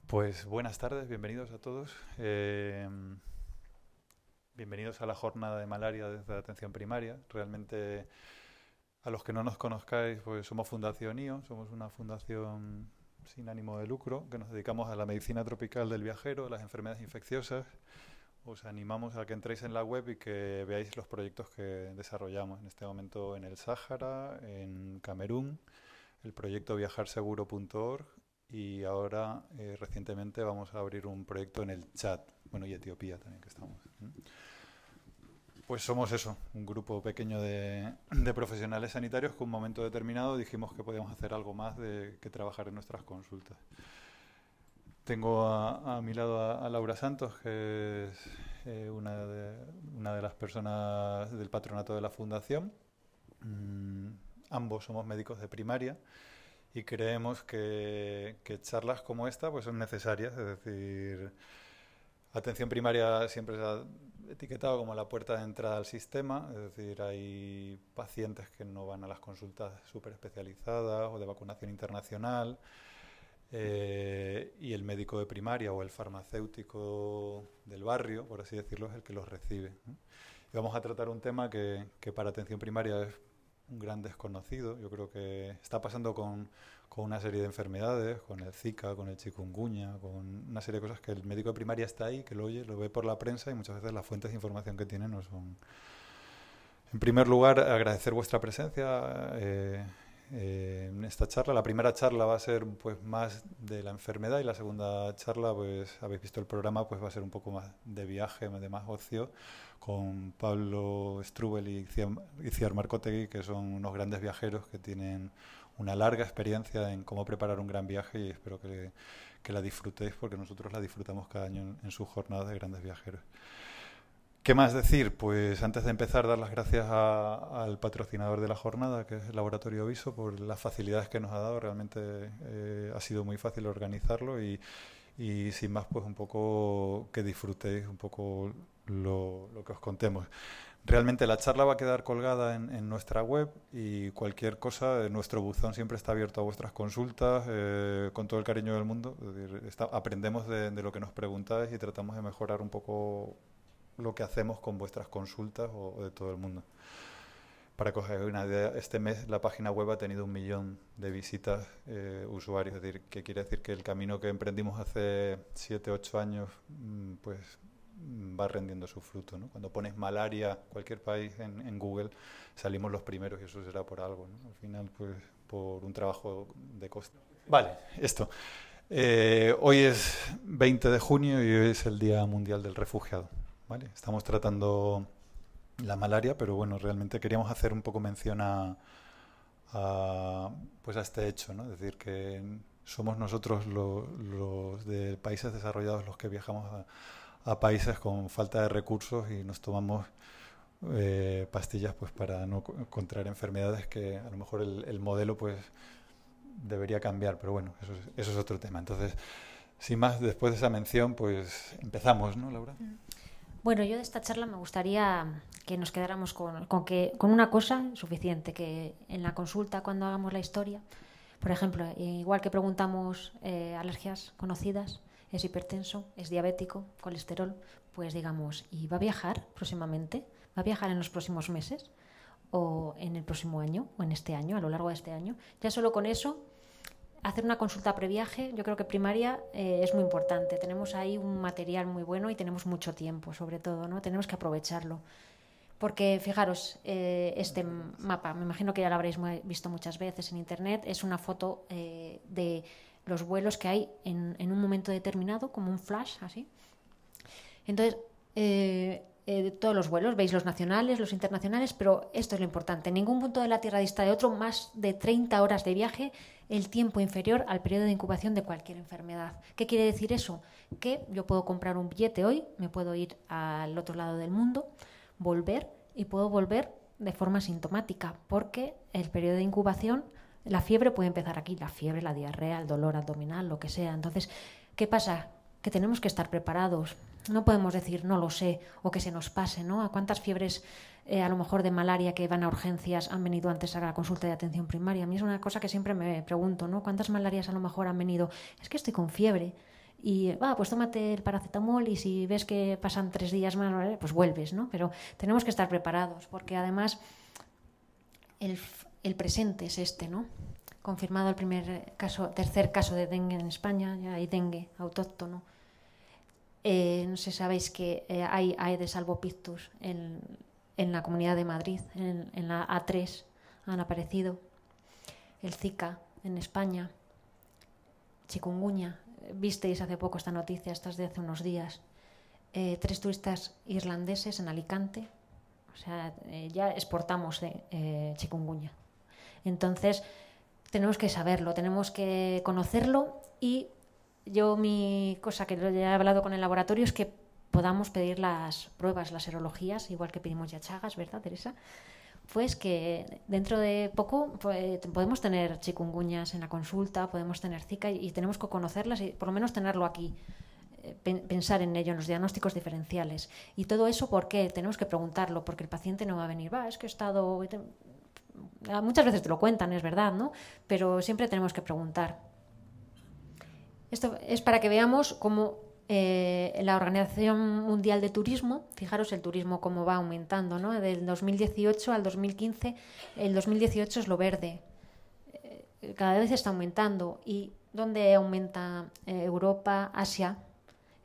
Pues buenas tardes, bienvenidos a todos. Bienvenidos a la jornada de malaria desde la atención primaria. Realmente, a los que no nos conozcáis, pues somos Fundación IO, somos una fundación sin ánimo de lucro que nos dedicamos a la medicina tropical del viajero, a las enfermedades infecciosas. Os animamos a que entréis en la web y que veáis los proyectos que desarrollamos en este momento en el Sáhara, en Camerún, el proyecto viajarseguro.org y ahora recientemente vamos a abrir un proyecto en el Chad, bueno, y Etiopía también que estamos. Pues somos eso, un grupo pequeño de profesionales sanitarios que en un momento determinado dijimos que podíamos hacer algo más que trabajar en nuestras consultas. Tengo a mi lado a Laura Santos, que es una de las personas del patronato de la fundación. Ambos somos médicos de primaria y creemos que charlas como esta pues son necesarias. Es decir, atención primaria siempre se ha etiquetado como la puerta de entrada al sistema. Es decir, hay pacientes que no van a las consultas súper especializadas o de vacunación internacional. Y el médico de primaria o el farmacéutico del barrio, por así decirlo, es el que los recibe, ¿no? Y vamos a tratar un tema que para atención primaria es un gran desconocido. Yo creo que está pasando con una serie de enfermedades, con el Zika, con el chikungunya, con una serie de cosas que el médico de primaria está ahí, que lo oye, lo ve por la prensa y muchas veces las fuentes de información que tiene no son. En primer lugar, agradecer vuestra presencia en esta charla. La primera charla va a ser pues más de la enfermedad y la segunda charla, pues habéis visto el programa, pues va a ser un poco más de viaje, de más ocio, con Pablo Strubel y Iciar Marcotegui, que son unos grandes viajeros que tienen una larga experiencia en cómo preparar un gran viaje y espero que la disfrutéis porque nosotros la disfrutamos cada año en sus jornadas de grandes viajeros. ¿Qué más decir? Pues antes de empezar, dar las gracias al patrocinador de la jornada, que es el Laboratorio Viso, por las facilidades que nos ha dado. Realmente ha sido muy fácil organizarlo y sin más, pues un poco que disfrutéis un poco lo que os contemos. Realmente la charla va a quedar colgada en nuestra web y cualquier cosa, nuestro buzón siempre está abierto a vuestras consultas con todo el cariño del mundo. Es decir, aprendemos de lo que nos preguntáis y tratamos de mejorar un poco lo que hacemos con vuestras consultas o de todo el mundo. Para que os hagáis una idea, este mes la página web ha tenido 1 millón de visitas usuarios, es decir, que quiere decir que el camino que emprendimos hace 7, 8 años pues va rendiendo su fruto, ¿no? Cuando pones malaria, cualquier país en Google, salimos los primeros y eso será por algo, ¿no? Al final, pues por un trabajo de coste. Vale, esto. Hoy es 20 de junio y hoy es el Día Mundial del Refugiado. ¿Vale? Estamos tratando la malaria, pero bueno, realmente queríamos hacer un poco mención pues a este hecho, ¿no? Es decir, que somos nosotros los de países desarrollados los que viajamos a países con falta de recursos y nos tomamos pastillas pues para no contraer enfermedades que a lo mejor el modelo pues debería cambiar, pero bueno, eso es otro tema. Entonces, sin más, después de esa mención, pues empezamos, ¿no, Laura? Bueno, yo de esta charla me gustaría que nos quedáramos con una cosa suficiente, que en la consulta cuando hagamos la historia, por ejemplo, igual que preguntamos alergias conocidas, es hipertenso, es diabético, colesterol, pues digamos, ¿y va a viajar próximamente? ¿Va a viajar en los próximos meses? ¿O en el próximo año? ¿O en este año, a lo largo de este año? Ya solo con eso, hacer una consulta previaje, yo creo que primaria es muy importante. Tenemos ahí un material muy bueno y tenemos mucho tiempo, sobre todo, ¿no? Tenemos que aprovecharlo. Porque, fijaros, este mapa, me imagino que ya lo habréis visto muchas veces en internet, es una foto de los vuelos que hay en un momento determinado, como un flash, así. Entonces, todos los vuelos, veis los nacionales, los internacionales, pero esto es lo importante. En ningún punto de la Tierra dista de otro más de 30 horas de viaje, el tiempo inferior al periodo de incubación de cualquier enfermedad. ¿Qué quiere decir eso? Que yo puedo comprar un billete hoy, me puedo ir al otro lado del mundo, volver y puedo volver de forma sintomática, porque el periodo de incubación, la fiebre puede empezar aquí, la fiebre, la diarrea, el dolor abdominal, lo que sea. Entonces, ¿qué pasa? Que tenemos que estar preparados. No podemos decir no lo sé o que se nos pase, ¿no? ¿A cuántas fiebres a lo mejor de malaria que van a urgencias han venido antes a la consulta de atención primaria? A mí es una cosa que siempre me pregunto, ¿no? ¿Cuántas malarias a lo mejor han venido? Es que estoy con fiebre y pues tómate el paracetamol y si ves que pasan 3 días más, pues vuelves, ¿no? Pero tenemos que estar preparados porque además el presente es este, ¿no? Confirmado el tercer caso de dengue en España, ya hay dengue autóctono. No sé si sabéis que hay Aedes albopictus en la Comunidad de Madrid, en la A3 han aparecido. El Zika en España, chikungunya. Visteis hace poco esta noticia, esta es de hace unos días. 3 turistas irlandeses en Alicante. O sea, ya exportamos chikungunya. Entonces, tenemos que saberlo, tenemos que conocerlo y mi cosa que ya he hablado con el laboratorio es que podamos pedir las pruebas, las serologías, igual que pedimos ya Chagas, ¿verdad, Teresa? Pues que dentro de poco podemos tener chikungunyas en la consulta, podemos tener Zika y tenemos que conocerlas y por lo menos tenerlo aquí, pensar en ello, en los diagnósticos diferenciales. Y todo eso, ¿por qué? Tenemos que preguntarlo, porque el paciente no va a venir, es que he estado... Muchas veces te lo cuentan, es verdad, ¿no? Pero siempre tenemos que preguntar. Esto es para que veamos cómo la Organización Mundial de Turismo, fijaros el turismo cómo va aumentando, ¿no? Del 2018 al 2015, el 2018 es lo verde. Cada vez está aumentando. ¿Y dónde aumenta? Europa, Asia,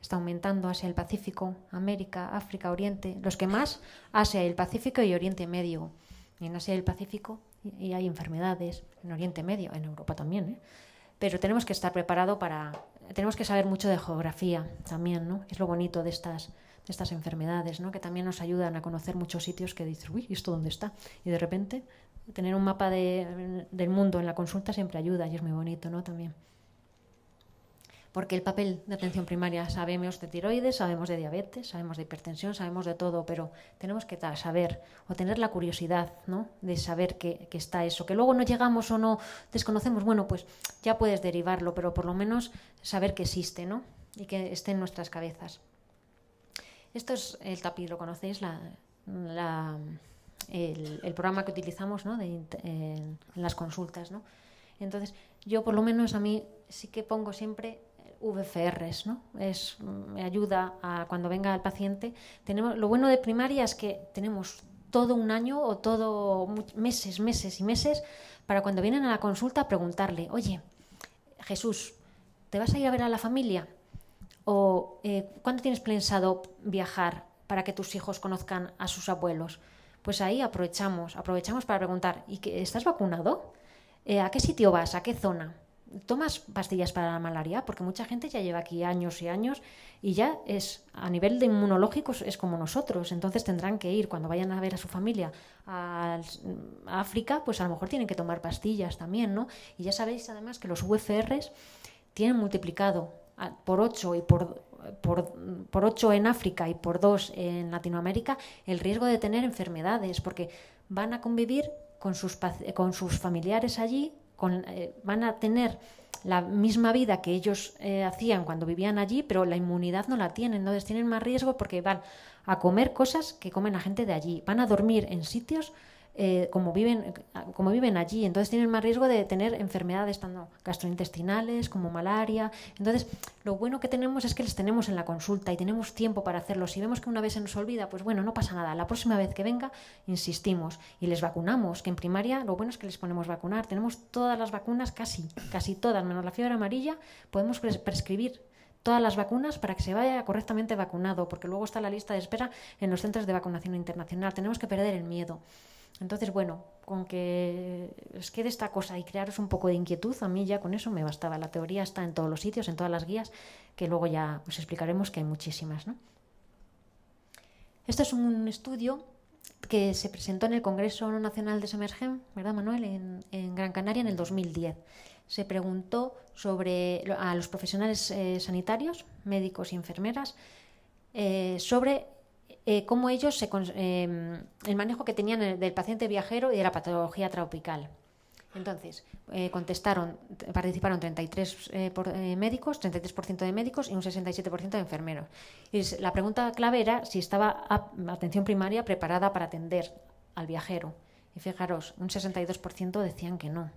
está aumentando, Asia, el Pacífico, América, África, Oriente. Los que más, Asia, el Pacífico y Oriente Medio. Y en Asia y el Pacífico y hay enfermedades, en Oriente Medio, en Europa también, Pero tenemos que estar preparados tenemos que saber mucho de geografía también, ¿no? Es lo bonito de estas enfermedades, ¿no? Que también nos ayudan a conocer muchos sitios que dices, uy, ¿y esto dónde está? Y de repente tener un mapa del mundo en la consulta siempre ayuda y es muy bonito, ¿no? También. Porque el papel de atención primaria, sabemos de tiroides, sabemos de diabetes, sabemos de hipertensión, sabemos de todo, pero tenemos que saber o tener la curiosidad, ¿no? De saber que está eso, que luego no llegamos o no desconocemos, bueno, pues ya puedes derivarlo, pero por lo menos saber que existe, ¿no? Y que esté en nuestras cabezas. Esto es el TAPI, lo conocéis, el programa que utilizamos, ¿no? En las consultas, ¿no? Entonces, yo por lo menos a mí sí que pongo siempre VFRs, ¿no? Me ayuda a cuando venga el paciente. Lo bueno de primaria es que tenemos todo un año o meses y meses para cuando vienen a la consulta preguntarle, oye, Jesús, ¿te vas a ir a ver a la familia? ¿O cuándo tienes pensado viajar para que tus hijos conozcan a sus abuelos? Pues ahí aprovechamos para preguntar, ¿y estás vacunado? ¿A qué sitio vas? ¿A qué zona? ¿Tomas pastillas para la malaria? Porque mucha gente ya lleva aquí años y años y ya a nivel de inmunológico es como nosotros. Entonces tendrán que ir, cuando vayan a ver a su familia a África, pues a lo mejor tienen que tomar pastillas también, ¿no? Y ya sabéis además que los VFRs tienen multiplicado por 8 y por 8 en África y por 2 en Latinoamérica el riesgo de tener enfermedades, porque van a convivir con sus familiares allí, van a tener la misma vida que ellos hacían cuando vivían allí, pero la inmunidad no la tienen, entonces tienen más riesgo porque van a comer cosas que comen la gente de allí, van a dormir en sitios como viven allí, entonces tienen más riesgo de tener enfermedades tanto gastrointestinales como malaria. Entonces lo bueno que tenemos es que les tenemos en la consulta y tenemos tiempo para hacerlo. Si vemos que una vez se nos olvida, pues bueno, no pasa nada, la próxima vez que venga insistimos y les vacunamos, que en primaria lo bueno es que les ponemos vacunar, tenemos todas las vacunas, casi todas, menos la fiebre amarilla, podemos prescribir todas las vacunas para que se vaya correctamente vacunado, porque luego está la lista de espera en los centros de vacunación internacional. Tenemos que perder el miedo. Entonces, bueno, con que os quede esta cosa y crearos un poco de inquietud, a mí ya con eso me bastaba. La teoría está en todos los sitios, en todas las guías, que luego ya os explicaremos que hay muchísimas, ¿no? Esto es un estudio que se presentó en el Congreso Nacional de Semergen, ¿verdad, Manuel?, en Gran Canaria en el 2010. Se preguntó a los profesionales sanitarios, médicos y enfermeras, sobre cómo ellos el manejo que tenían del paciente viajero y de la patología tropical. Entonces, participaron 33 médicos, 33% de médicos y un 67% de enfermeros. Y la pregunta clave era si estaba atención primaria preparada para atender al viajero. Y fijaros, un 62% decían que no.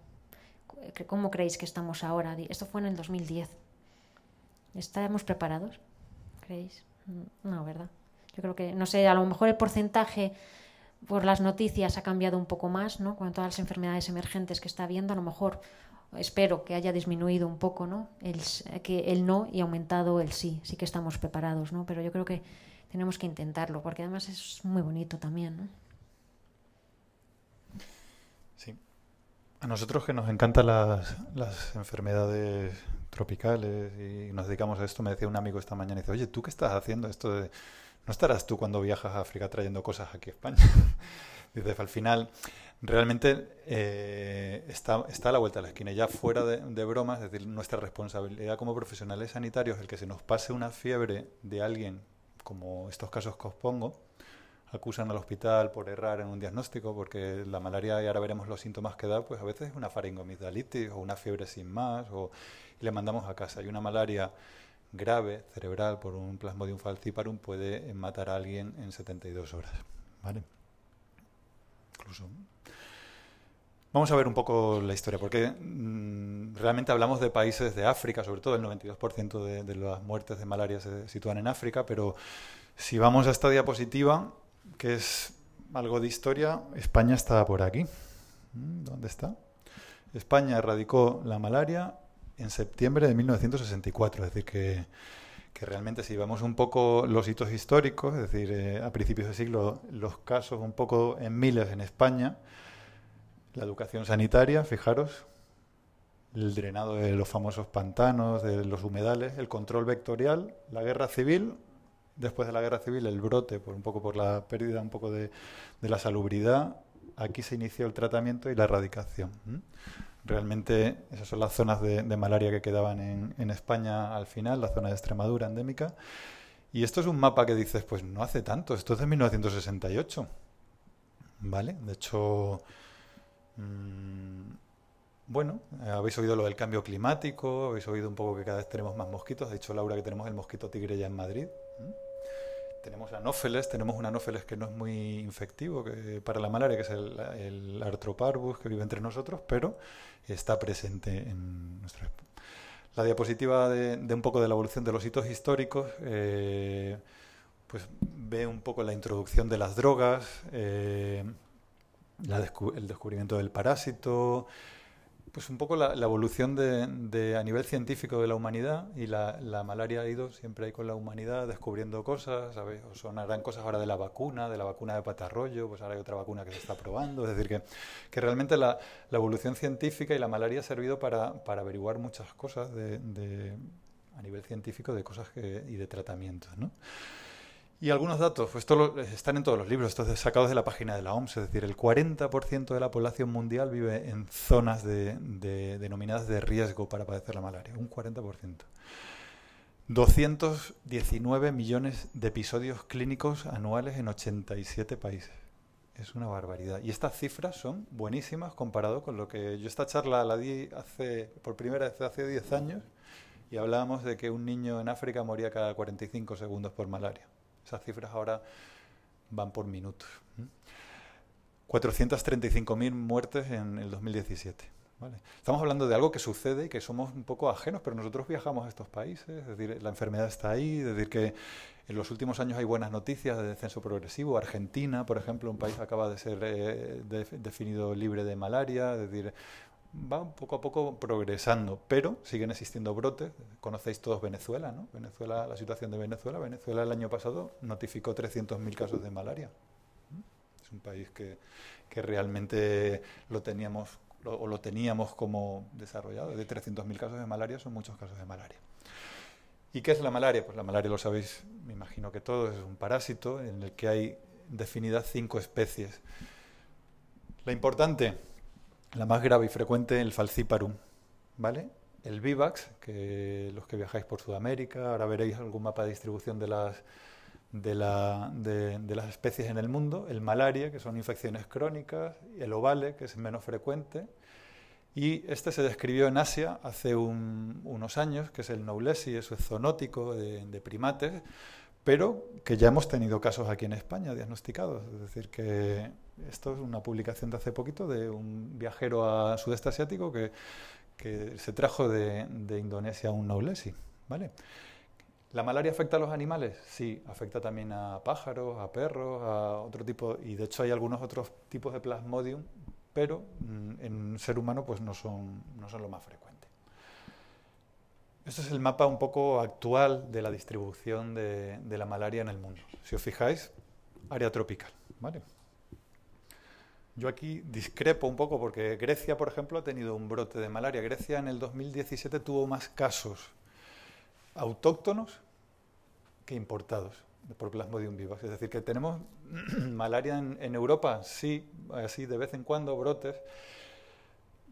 ¿Cómo creéis que estamos ahora? Esto fue en el 2010. ¿Estamos preparados? ¿Creéis? No, ¿verdad? Yo creo que, no sé, a lo mejor el porcentaje por las noticias ha cambiado un poco más, ¿no? Con todas las enfermedades emergentes que está habiendo, a lo mejor espero que haya disminuido un poco, ¿no? El no y aumentado el sí. Sí que estamos preparados, ¿no? Pero yo creo que tenemos que intentarlo, porque además es muy bonito también, ¿no? Sí. A nosotros que nos encantan las enfermedades tropicales y nos dedicamos a esto, me decía un amigo esta mañana, dice, oye, ¿tú qué estás haciendo esto de... ¿No estarás tú cuando viajas a África trayendo cosas aquí a España? Dice, al final, realmente está a la vuelta de la esquina, ya fuera de bromas, es decir, nuestra responsabilidad como profesionales sanitarios, el que se nos pase una fiebre de alguien, como estos casos que os pongo, acusan al hospital por errar en un diagnóstico, porque la malaria, y ahora veremos los síntomas que da, pues a veces es una faringomigdalitis o una fiebre sin más, y le mandamos a casa. Y una malaria grave, cerebral, por un Plasmodium falciparum, puede matar a alguien en 72 horas. ¿Vale? Incluso. Vamos a ver un poco la historia, porque realmente hablamos de países de África, sobre todo el 92% de las muertes de malaria se sitúan en África, pero si vamos a esta diapositiva, que es algo de historia, España está por aquí. ¿Dónde está? España erradicó la malaria en septiembre de 1964, es decir, que realmente si vemos un poco los hitos históricos, es decir, a principios de siglo, los casos un poco en miles en España, la educación sanitaria, fijaros, el drenado de los famosos pantanos, de los humedales, el control vectorial, la guerra civil, después de la guerra civil el brote, un poco por la pérdida un poco de la salubridad, aquí se inició el tratamiento y la erradicación. Realmente esas son las zonas de malaria que quedaban en España al final, la zona de Extremadura endémica. Y esto es un mapa que dices, pues no hace tanto, esto es de 1968. ¿Vale? De hecho, bueno, habéis oído lo del cambio climático, habéis oído un poco que cada vez tenemos más mosquitos. Ha dicho Laura que tenemos el mosquito tigre ya en Madrid. Tenemos anófeles, tenemos un anófeles que no es muy infectivo para la malaria, que es el Arthroparvus, que vive entre nosotros, pero está presente en nuestra... La diapositiva de un poco de la evolución de los hitos históricos, pues ve un poco la introducción de las drogas, el descubrimiento del parásito, pues un poco la evolución a nivel científico de la humanidad, y la malaria ha ido siempre ahí con la humanidad descubriendo cosas, ¿sabes? O sonarán cosas ahora de la vacuna de patarroyo, pues ahora hay otra vacuna que se está probando, es decir, que realmente la evolución científica y la malaria ha servido para averiguar muchas cosas a nivel científico de cosas y de tratamientos, ¿no? Y algunos datos, pues están en todos los libros, estos sacados de la página de la OMS, es decir, el 40% de la población mundial vive en zonas denominadas de riesgo para padecer la malaria, un 40%. 219 millones de episodios clínicos anuales en 87 países. Es una barbaridad. Y estas cifras son buenísimas comparado con lo que... Yo esta charla la di por primera vez hace 10 años y hablábamos de que un niño en África moría cada 45 segundos por malaria. Esas cifras ahora van por minutos. 435.000 muertes en el 2017. ¿Vale? Estamos hablando de algo que sucede y que somos un poco ajenos, pero nosotros viajamos a estos países, es decir, la enfermedad está ahí, es decir, que en los últimos años hay buenas noticias de descenso progresivo. Argentina, por ejemplo, un país acaba de ser definido libre de malaria, es decir, va poco a poco progresando, pero siguen existiendo brotes. Conocéis todos Venezuela, ¿no? Venezuela, la situación de Venezuela. Venezuela el año pasado notificó 300.000 casos de malaria. Es un país que realmente lo teníamos como desarrollado. De 300.000 casos de malaria son muchos casos de malaria. ¿Y qué es la malaria? Pues la malaria, lo sabéis, me imagino que todos, es un parásito en el que hay definidas 5 especies. La importante... La más grave y frecuente, el falciparum, ¿vale? El vivax, que los que viajáis por Sudamérica, ahora veréis algún mapa de distribución de las especies en el mundo. El malaria, que son infecciones crónicas. El ovale, que es menos frecuente. Y este se describió en Asia hace unos años, que es el Knowlesi, eso es zoonótico de primates, pero que ya hemos tenido casos aquí en España diagnosticados. Es decir, que esto es una publicación de hace poquito de un viajero a sudeste asiático que se trajo de Indonesia un Knowlesi, ¿vale? ¿La malaria afecta a los animales? Sí, afecta también a pájaros, a perros, a otro tipo, y de hecho hay algunos otros tipos de Plasmodium, pero en ser humano pues no son lo más frecuente. Este es el mapa un poco actual de la distribución de la malaria en el mundo. Si os fijáis, área tropical, ¿vale? Yo aquí discrepo un poco porque Grecia, por ejemplo, ha tenido un brote de malaria. Grecia en el 2017 tuvo más casos autóctonos que importados por Plasmodium vivax. Es decir, que tenemos malaria en Europa, sí, así de vez en cuando brotes.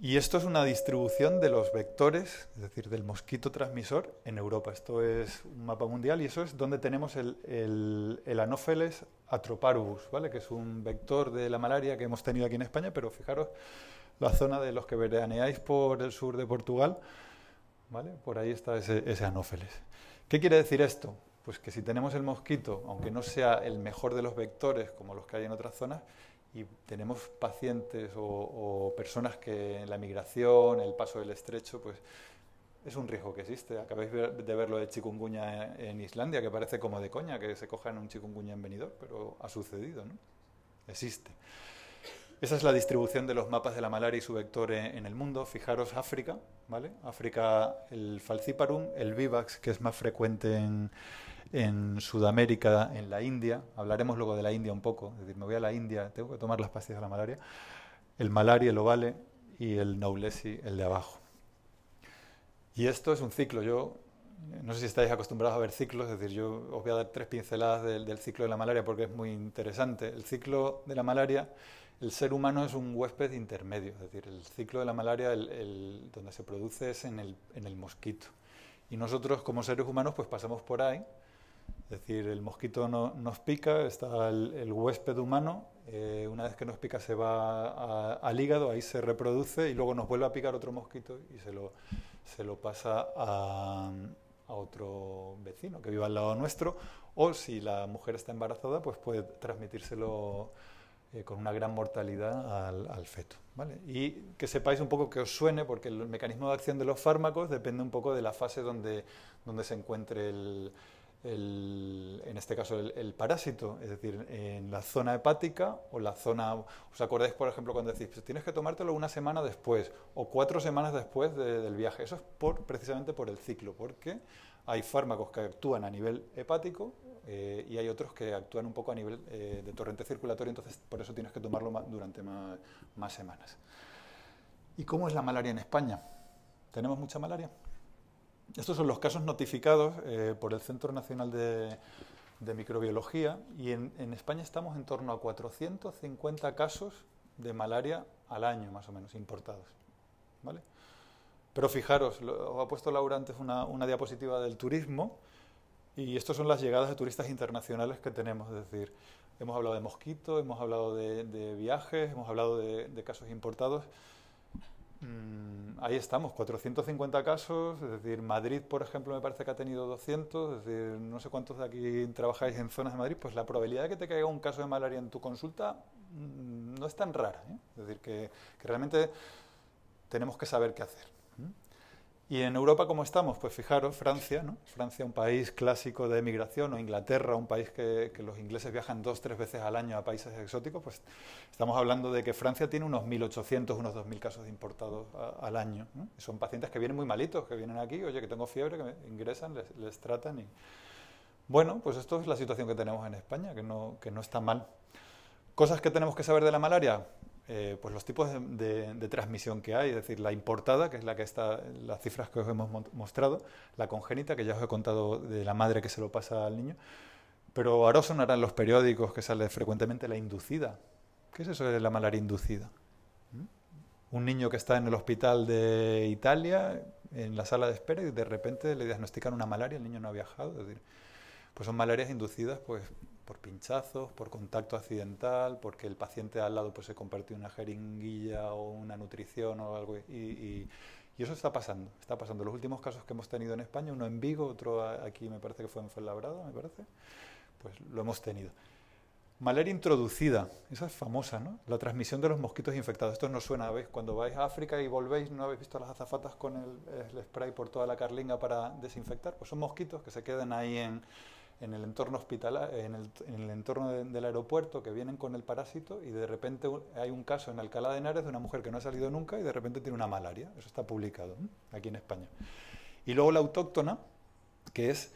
Y esto es una distribución de los vectores, es decir, del mosquito transmisor en Europa. Esto es un mapa mundial y eso es donde tenemos el Anopheles atroparubus, ¿vale? Que es un vector de la malaria que hemos tenido aquí en España, pero fijaros la zona de los que veraneáis por el sur de Portugal, ¿vale? Por ahí está ese Anopheles. ¿Qué quiere decir esto? Pues que si tenemos el mosquito, aunque no sea el mejor de los vectores como los que hay en otras zonas, y tenemos pacientes o personas que en la migración, el paso del estrecho, pues es un riesgo que existe. Acabáis de ver lo de chikungunya en Islandia, que parece como de coña, que se cojan un chikungunya en Benidorm, pero ha sucedido, ¿no? Existe. Esa es la distribución de los mapas de la malaria y su vector en el mundo. Fijaros África, ¿vale? África, el falciparum, el vivax, que es más frecuente en Sudamérica, en la India. Hablaremos luego de la India un poco. Es decir, me voy a la India, tengo que tomar las pastillas de la malaria. El malaria, el ovale y el naulesi, el de abajo. Y esto es un ciclo. Yo no sé si estáis acostumbrados a ver ciclos, es decir, yo os voy a dar 3 pinceladas del ciclo de la malaria porque es muy interesante. El ciclo de la malaria, el ser humano es un huésped intermedio, es decir, el ciclo de la malaria, donde se produce es en el mosquito. Y nosotros como seres humanos pues pasamos por ahí, es decir, el mosquito nos pica, está el huésped humano, una vez que nos pica se va al hígado, ahí se reproduce y luego nos vuelve a picar otro mosquito y se lo pasa a otro vecino que viva al lado nuestro, o si la mujer está embarazada, pues puede transmitírselo con una gran mortalidad al feto, ¿vale? Y que sepáis un poco, que os suene, porque el mecanismo de acción de los fármacos depende un poco de la fase donde se encuentre en este caso el parásito, es decir, en la zona hepática o la zona... ¿Os acordáis, por ejemplo, cuando decís, pues tienes que tomártelo una semana después o 4 semanas después del viaje? Eso es precisamente por el ciclo, porque hay fármacos que actúan a nivel hepático y hay otros que actúan un poco a nivel de torrente circulatorio, entonces por eso tienes que tomarlo durante más semanas. ¿Y cómo es la malaria en España? ¿Tenemos mucha malaria? Estos son los casos notificados por el Centro Nacional de Microbiología y en España estamos en torno a 450 casos de malaria al año, más o menos, importados, ¿vale? Pero fijaros, os ha puesto Laura antes una diapositiva del turismo y estas son las llegadas de turistas internacionales que tenemos, es decir, hemos hablado de mosquitos, hemos hablado de viajes, hemos hablado de casos importados. Ahí estamos, 450 casos, es decir, Madrid, por ejemplo, me parece que ha tenido 200, es decir, no sé cuántos de aquí trabajáis en zonas de Madrid, pues la probabilidad de que te caiga un caso de malaria en tu consulta no es tan rara, ¿eh? Es decir, que realmente tenemos que saber qué hacer. Y en Europa, ¿cómo estamos? Pues fijaros, Francia, ¿no? Francia, un país clásico de emigración, o Inglaterra, un país que los ingleses viajan 2-3 veces al año a países exóticos, pues estamos hablando de que Francia tiene unos 1.800, unos 2.000 casos importados al año, ¿no? Son pacientes que vienen muy malitos, que vienen aquí, oye, que tengo fiebre, que ingresan, les tratan y... Bueno, pues esto es la situación que tenemos en España, que no está mal. ¿Cosas que tenemos que saber de la malaria? Pues los tipos de transmisión que hay, es decir, la importada, que es la que está, las cifras que os hemos mostrado, la congénita, que ya os he contado de la madre que se lo pasa al niño, pero ahora os sonará en los periódicos que sale frecuentemente la inducida. ¿Qué es eso de la malaria inducida? Un niño que está en el hospital de Italia, en la sala de espera, y de repente le diagnostican una malaria, el niño no ha viajado, es decir, pues son malarias inducidas pues por pinchazos, por contacto accidental, porque el paciente al lado pues se compartió una jeringuilla o una nutrición o algo y eso está pasando. Los últimos casos que hemos tenido en España, uno en Vigo, otro aquí me parece que fue en Fuenlabrada, me parece, pues lo hemos tenido. Malaria introducida, esa es famosa, ¿no? La transmisión de los mosquitos infectados. Esto no suena, ¿veis? Cuando vais a África y volvéis, ¿no habéis visto a las azafatas con el spray por toda la carlinga para desinfectar? Pues son mosquitos que se quedan ahí en el entorno hospitalario, en el entorno del aeropuerto, que vienen con el parásito y de repente hay un caso en Alcalá de Henares de una mujer que no ha salido nunca y de repente tiene una malaria. Eso está publicado, ¿eh? Aquí en España. Y luego la autóctona, que es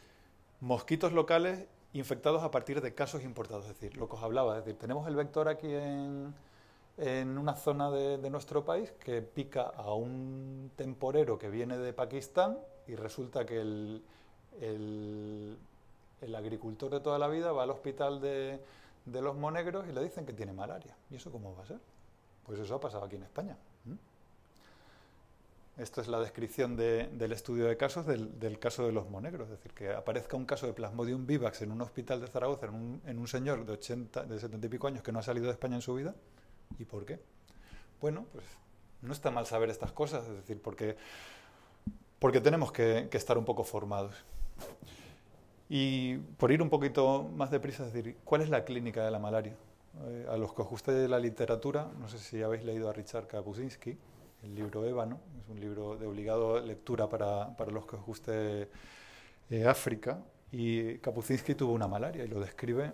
mosquitos locales infectados a partir de casos importados, es decir, lo que os hablaba, es decir, tenemos el vector aquí en una zona de nuestro país que pica a un temporero que viene de Pakistán y resulta que el agricultor de toda la vida va al hospital de los Monegros y le dicen que tiene malaria. ¿Y eso cómo va a ser? Pues eso ha pasado aquí en España. Esto es la descripción del estudio de casos del caso de los Monegros, es decir, que aparezca un caso de Plasmodium vivax en un hospital de Zaragoza, en un señor de 70 y pico años que no ha salido de España en su vida. ¿Y por qué? Bueno, pues no está mal saber estas cosas, es decir, porque tenemos que estar un poco formados. Y por ir un poquito más deprisa, es decir, ¿cuál es la clínica de la malaria? A los que os guste la literatura, no sé si habéis leído a Richard Kapuscinski, el libro Ébano, es un libro de obligado lectura para los que os guste África, y Kapuscinski tuvo una malaria y lo describe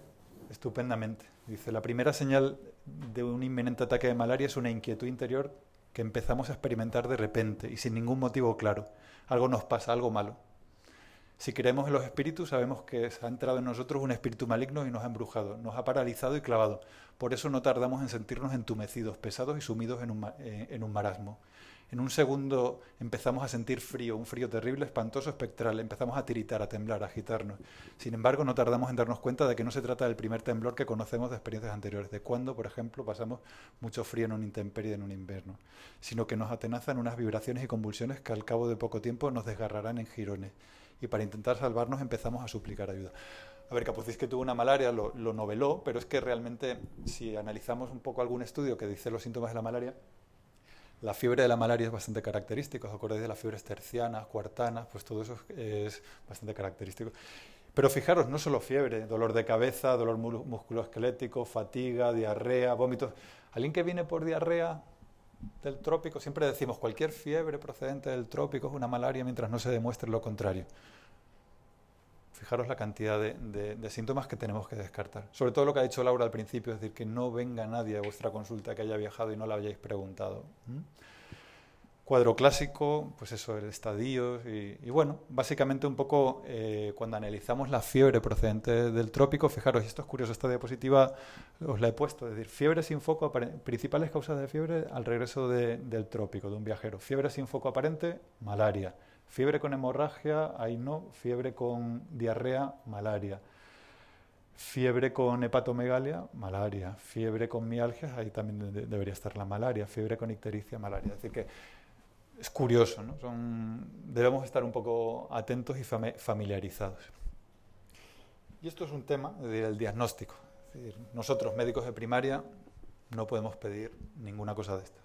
estupendamente. Dice, la primera señal de un inminente ataque de malaria es una inquietud interior que empezamos a experimentar de repente y sin ningún motivo claro. Algo nos pasa, algo malo. Si creemos en los espíritus, sabemos que ha entrado en nosotros un espíritu maligno y nos ha embrujado, nos ha paralizado y clavado. Por eso no tardamos en sentirnos entumecidos, pesados y sumidos en un marasmo. En un segundo empezamos a sentir frío, un frío terrible, espantoso, espectral. Empezamos a tiritar, a temblar, a agitarnos. Sin embargo, no tardamos en darnos cuenta de que no se trata del primer temblor que conocemos de experiencias anteriores, de cuando, por ejemplo, pasamos mucho frío en una intemperie en un invierno, sino que nos atenazan unas vibraciones y convulsiones que al cabo de poco tiempo nos desgarrarán en jirones. Y para intentar salvarnos empezamos a suplicar ayuda. A ver, Kapuscinski tuvo una malaria, lo noveló, pero es que realmente, si analizamos un poco algún estudio que dice los síntomas de la malaria, la fiebre de la malaria es bastante característica. ¿Os acordáis de las fiebres tercianas, cuartanas? Pues todo eso es bastante característico. Pero fijaros, no solo fiebre, dolor de cabeza, dolor musculoesquelético, fatiga, diarrea, vómitos. Alguien que viene por diarrea del trópico, siempre decimos cualquier fiebre procedente del trópico es una malaria mientras no se demuestre lo contrario. Fijaros la cantidad de síntomas que tenemos que descartar. Sobre todo lo que ha dicho Laura al principio, es decir, que no venga nadie a vuestra consulta que haya viajado y no la hayáis preguntado. Cuadro clásico, pues eso, el estadio y bueno, básicamente un poco cuando analizamos la fiebre procedente del trópico, fijaros, y esto es curioso, esta diapositiva os la he puesto, es decir, fiebre sin foco, principales causas de fiebre al regreso del trópico, de un viajero. Fiebre sin foco aparente, malaria. Fiebre con hemorragia, ahí no. Fiebre con diarrea, malaria. Fiebre con hepatomegalia, malaria. Fiebre con mialgias, ahí también debería estar la malaria. Fiebre con ictericia, malaria. Es decir que es curioso, ¿no? Debemos estar un poco atentos y familiarizados. Y esto es un tema, es decir, el diagnóstico. Es decir, nosotros, médicos de primaria, no podemos pedir ninguna cosa de estas.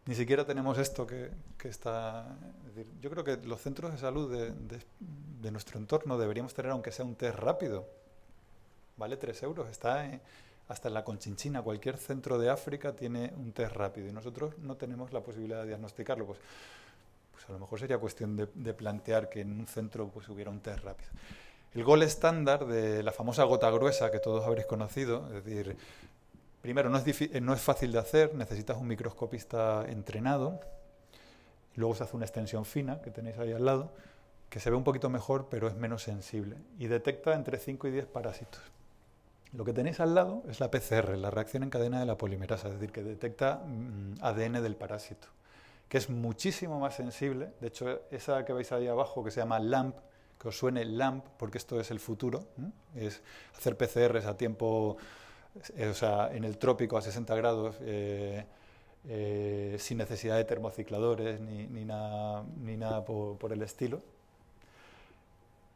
Ni siquiera tenemos esto que está... Es decir, yo creo que los centros de salud de nuestro entorno deberíamos tener, aunque sea un test rápido. Vale 3 euros, está hasta en la Conchinchina. Cualquier centro de África tiene un test rápido y nosotros no tenemos la posibilidad de diagnosticarlo. Pues a lo mejor sería cuestión de plantear que en un centro pues hubiera un test rápido. El gol estándar de la famosa gota gruesa que todos habréis conocido, es decir... Primero, no es fácil de hacer, necesitas un microscopista entrenado, luego se hace una extensión fina, que tenéis ahí al lado, que se ve un poquito mejor, pero es menos sensible, y detecta entre 5 y 10 parásitos. Lo que tenéis al lado es la PCR, la reacción en cadena de la polimerasa, es decir, que detecta ADN del parásito, que es muchísimo más sensible. De hecho, esa que veis ahí abajo, que se llama LAMP, que os suene LAMP, porque esto es el futuro, es hacer PCRs a tiempo... O sea, en el trópico a 60 grados, sin necesidad de termocicladores ni nada por el estilo,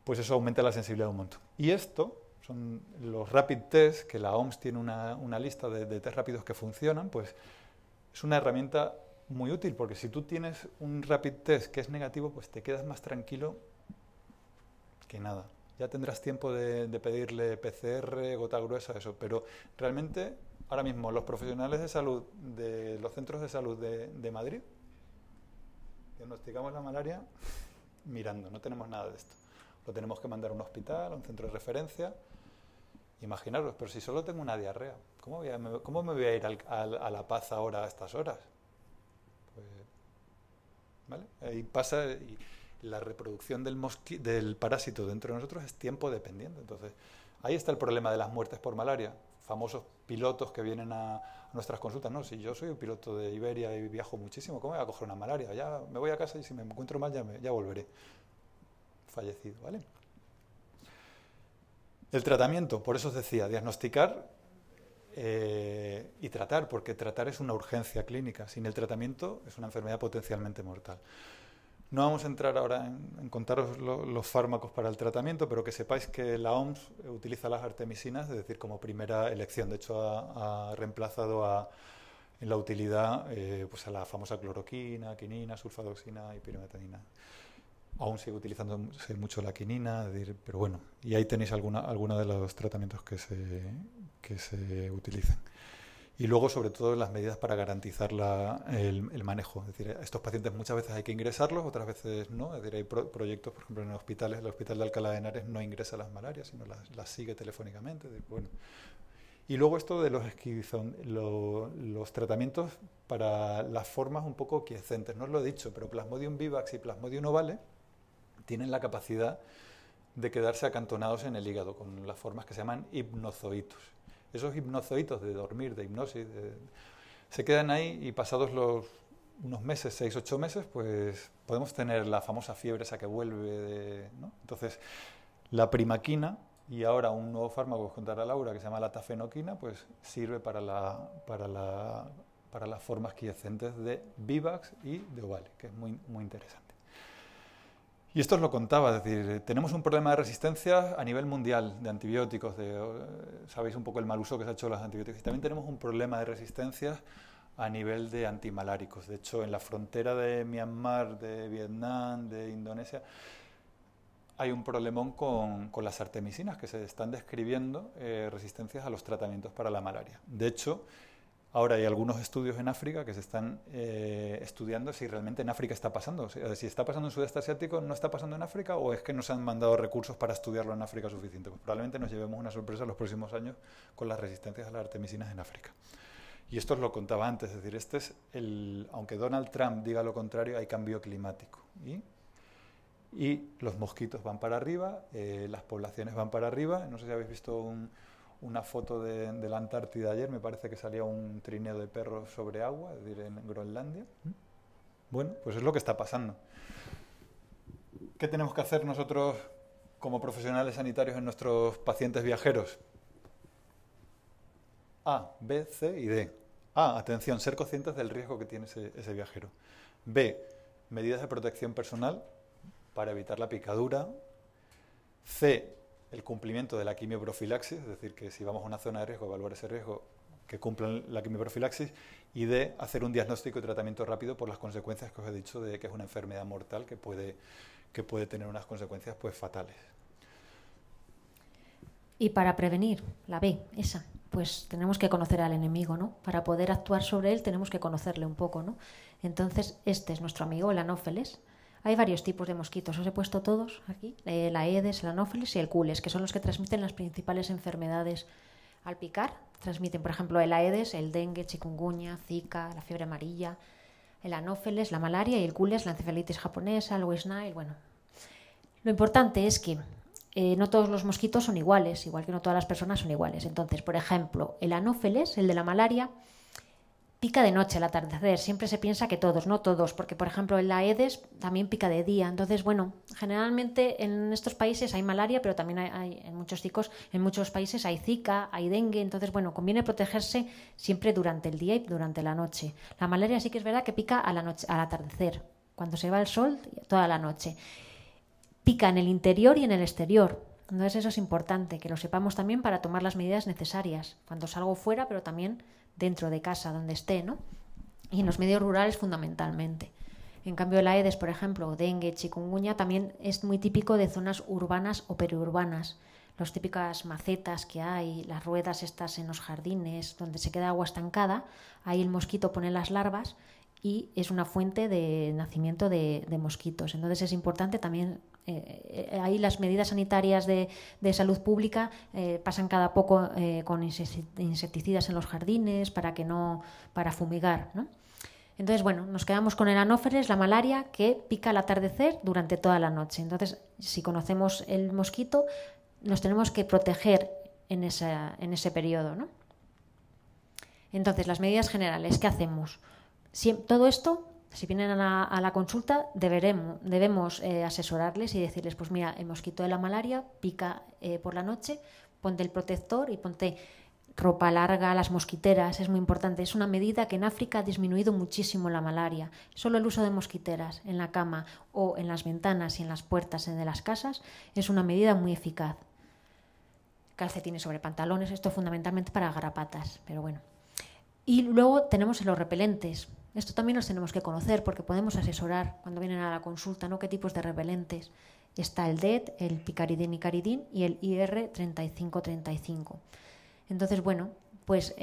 pues eso aumenta la sensibilidad un montón. Y esto son los rapid tests, que la OMS tiene una lista de test rápidos que funcionan, pues es una herramienta muy útil, porque si tú tienes un rapid test que es negativo, pues te quedas más tranquilo que nada. ya tendrás tiempo de pedirle PCR, gota gruesa, eso. Pero realmente, ahora mismo, los profesionales de salud de los centros de salud de Madrid, diagnosticamos la malaria mirando, no tenemos nada de esto. Lo tenemos que mandar a un hospital, a un centro de referencia. Imaginaros, pero si solo tengo una diarrea, ¿cómo me voy a ir a La Paz ahora a estas horas? Pues, ¿vale? Ahí pasa, y la reproducción del parásito dentro de nosotros es tiempo dependiente. Entonces, ahí está el problema de las muertes por malaria. Famosos pilotos que vienen a nuestras consultas. No, si yo soy un piloto de Iberia y viajo muchísimo, ¿cómo voy a coger una malaria? Ya me voy a casa y si me encuentro mal ya volveré. Fallecido, ¿vale? El tratamiento, por eso os decía, diagnosticar y tratar, porque tratar es una urgencia clínica. Sin el tratamiento es una enfermedad potencialmente mortal. No vamos a entrar ahora en contaros los fármacos para el tratamiento, pero que sepáis que la OMS utiliza las artemisinas, es decir, como primera elección. De hecho, ha reemplazado en la utilidad pues a la famosa cloroquina, quinina, sulfadoxina y pirimetamina. Aún sigue utilizándose mucho la quinina, es decir, pero bueno, y ahí tenéis algunos de los tratamientos que se utilizan. Y luego, sobre todo, las medidas para garantizar el manejo. Es decir, estos pacientes muchas veces hay que ingresarlos, otras veces no. Es decir, hay proyectos, por ejemplo, en hospitales. El Hospital de Alcalá de Henares no ingresa las malarias, sino las sigue telefónicamente. Es decir, bueno. Y luego esto de los tratamientos para las formas un poco quiescentes. No os lo he dicho, pero Plasmodium vivax y Plasmodium ovale tienen la capacidad de quedarse acantonados en el hígado, con las formas que se llaman hipnozoitos. Esos hipnozoitos de dormir, de hipnosis, se quedan ahí y pasados unos meses, 6, 8 meses, pues podemos tener la famosa fiebre esa que vuelve, ¿no? Entonces, la primaquina y ahora un nuevo fármaco que os contará Laura, que se llama la tafenoquina, pues sirve para las formas quiescentes de vivax y de ovale, que es muy, muy interesante. Y esto os lo contaba, es decir, tenemos un problema de resistencia a nivel mundial de antibióticos, sabéis un poco el mal uso que se ha hecho de los antibióticos, y también tenemos un problema de resistencia a nivel de antimaláricos. De hecho, en la frontera de Myanmar, de Vietnam, de Indonesia, hay un problemón con las artemisinas, que se están describiendo resistencias a los tratamientos para la malaria. De hecho, ahora hay algunos estudios en África que se están estudiando si realmente en África está pasando. O sea, si está pasando en Sudeste Asiático, ¿no está pasando en África? ¿O es que no se han mandado recursos para estudiarlo en África suficiente? Pues probablemente nos llevemos una sorpresa en los próximos años con las resistencias a las artemisinas en África. Y esto os lo contaba antes, es decir, aunque Donald Trump diga lo contrario, hay cambio climático. Y los mosquitos van para arriba, las poblaciones van para arriba. No sé si habéis visto una foto de la Antártida ayer, me parece que salía un trineo de perros sobre agua, es decir, en Groenlandia. Bueno, pues es lo que está pasando. ¿Qué tenemos que hacer nosotros como profesionales sanitarios en nuestros pacientes viajeros? A, B, C y D. A, atención, ser conscientes del riesgo que tiene ese viajero. B, medidas de protección personal para evitar la picadura. C, el cumplimiento de la quimioprofilaxis, es decir, que si vamos a una zona de riesgo, evaluar ese riesgo, que cumplan la quimioprofilaxis. Y D, hacer un diagnóstico y tratamiento rápido por las consecuencias que os he dicho de que es una enfermedad mortal que puede tener unas consecuencias pues fatales. Y para prevenir, la B, esa, pues tenemos que conocer al enemigo, ¿no? Para poder actuar sobre él tenemos que conocerle un poco, ¿no? Entonces, este es nuestro amigo, el Anófeles. Hay varios tipos de mosquitos, os he puesto todos aquí, la Aedes, el Anófeles y el Cules, que son los que transmiten las principales enfermedades al picar. Transmiten, por ejemplo, el Aedes, el dengue, chikungunya, Zika, la fiebre amarilla, el Anófeles, la malaria, y el Cules, la encefalitis japonesa, el West Nile, bueno. Lo importante es que no todos los mosquitos son iguales, igual que no todas las personas son iguales. Entonces, por ejemplo, el Anófeles, el de la malaria, pica de noche al atardecer. Siempre se piensa que todos, no todos, porque por ejemplo el Aedes también pica de día. Entonces, bueno, generalmente en estos países hay malaria, pero también hay en muchos países hay Zika, hay dengue. Entonces, bueno, conviene protegerse siempre durante el día y durante la noche. La malaria sí que es verdad que pica a la noche, al atardecer, cuando se va el sol, toda la noche. Pica en el interior y en el exterior. Entonces eso es importante, que lo sepamos también para tomar las medidas necesarias. Cuando salgo fuera, pero también dentro de casa, donde esté, ¿no? Y en los medios rurales fundamentalmente. En cambio, el Aedes, por ejemplo, dengue, chikungunya, también es muy típico de zonas urbanas o periurbanas. Las típicas macetas que hay, las ruedas estas en los jardines, donde se queda agua estancada, ahí el mosquito pone las larvas y es una fuente de nacimiento de mosquitos. Entonces es importante también, ahí las medidas sanitarias de salud pública pasan cada poco con insecticidas en los jardines para fumigar, ¿no? Entonces, bueno, nos quedamos con el anófeles, la malaria, que pica al atardecer durante toda la noche. Entonces, si conocemos el mosquito, nos tenemos que proteger en ese periodo, ¿no? Entonces, las medidas generales, ¿qué hacemos? Todo esto, si vienen a la consulta, debemos asesorarles y decirles, pues mira, el mosquito de la malaria pica por la noche, ponte el protector y ponte ropa larga, las mosquiteras, es muy importante. Es una medida que en África ha disminuido muchísimo la malaria. Solo el uso de mosquiteras en la cama o en las ventanas y en las puertas de las casas es una medida muy eficaz. Calcetines sobre pantalones, esto fundamentalmente para garrapatas, pero bueno. Y luego tenemos los repelentes. Esto también los tenemos que conocer porque podemos asesorar cuando vienen a la consulta, ¿no? ¿Qué tipos de repelentes? Está el DEET, el picaridin y caridin y el IR 3535. Entonces, bueno, pues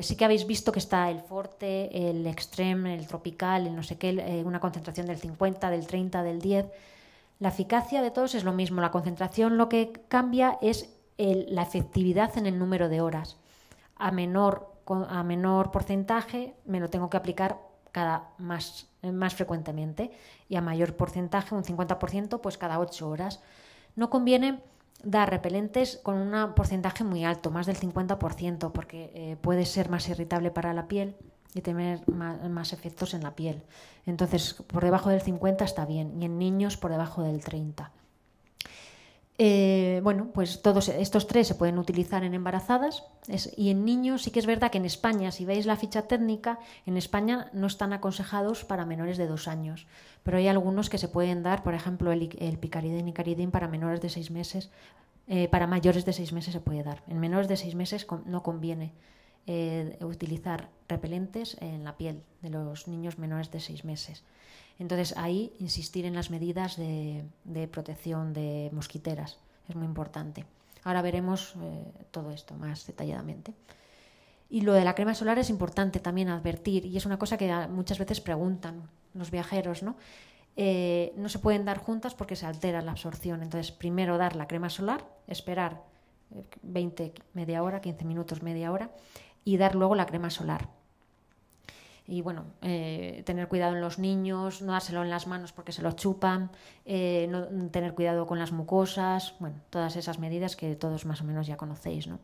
sí que habéis visto que está el Forte, el Extreme, el Tropical, el no sé qué, una concentración del 50, del 30, del 10. La eficacia de todos es lo mismo. La concentración lo que cambia es la efectividad en el número de horas. A menor porcentaje me lo tengo que aplicar más frecuentemente y a mayor porcentaje, un 50%, pues cada 8 horas. No conviene dar repelentes con un porcentaje muy alto, más del 50%, porque puede ser más irritable para la piel y tener más efectos en la piel. Entonces, por debajo del 50 está bien, y en niños por debajo del 30. Bueno, pues todos estos tres se pueden utilizar en embarazadas y en niños. Sí que es verdad que en España, si veis la ficha técnica, en España no están aconsejados para menores de 2 años, pero hay algunos que se pueden dar, por ejemplo el picaridin y caridin para menores de 6 meses, para mayores de 6 meses se puede dar. En menores de 6 meses no conviene utilizar repelentes en la piel de los niños menores de 6 meses. Entonces ahí insistir en las medidas de protección de mosquiteras es muy importante. Ahora veremos todo esto más detalladamente. Y lo de la crema solar es importante también advertir, y es una cosa que muchas veces preguntan los viajeros, ¿no? No se pueden dar juntas porque se altera la absorción. Entonces primero dar la crema solar, esperar media hora, 15 minutos, media hora, y dar luego la crema solar. Y bueno, tener cuidado en los niños, no dárselo en las manos porque se lo chupan, no tener cuidado con las mucosas, bueno, todas esas medidas que todos más o menos ya conocéis, ¿no?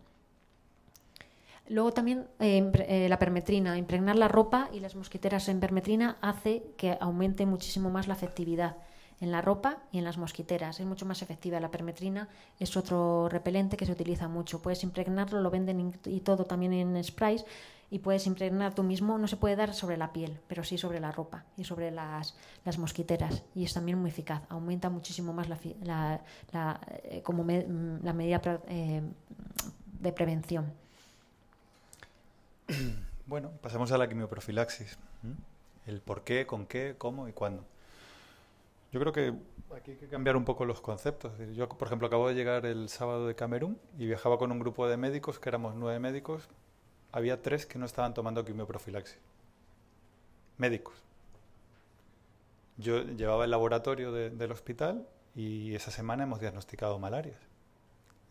Luego también la permetrina, impregnar la ropa y las mosquiteras en permetrina hace que aumente muchísimo más la efectividad en la ropa y en las mosquiteras. Es mucho más efectiva. La permetrina es otro repelente que se utiliza mucho. Puedes impregnarlo, lo venden y todo también en sprays, y puedes impregnar tú mismo. No se puede dar sobre la piel, pero sí sobre la ropa y sobre las mosquiteras, y es también muy eficaz. Aumenta muchísimo más la medida de prevención. Bueno, pasamos a la quimioprofilaxis. El por qué, con qué, cómo y cuándo. Yo creo que aquí hay que cambiar un poco los conceptos. Yo, por ejemplo, acabo de llegar el sábado de Camerún y viajaba con un grupo de médicos, que éramos 9 médicos. Había 3 que no estaban tomando quimioprofilaxis. Médicos. Yo llevaba el laboratorio del hospital y esa semana hemos diagnosticado malarias.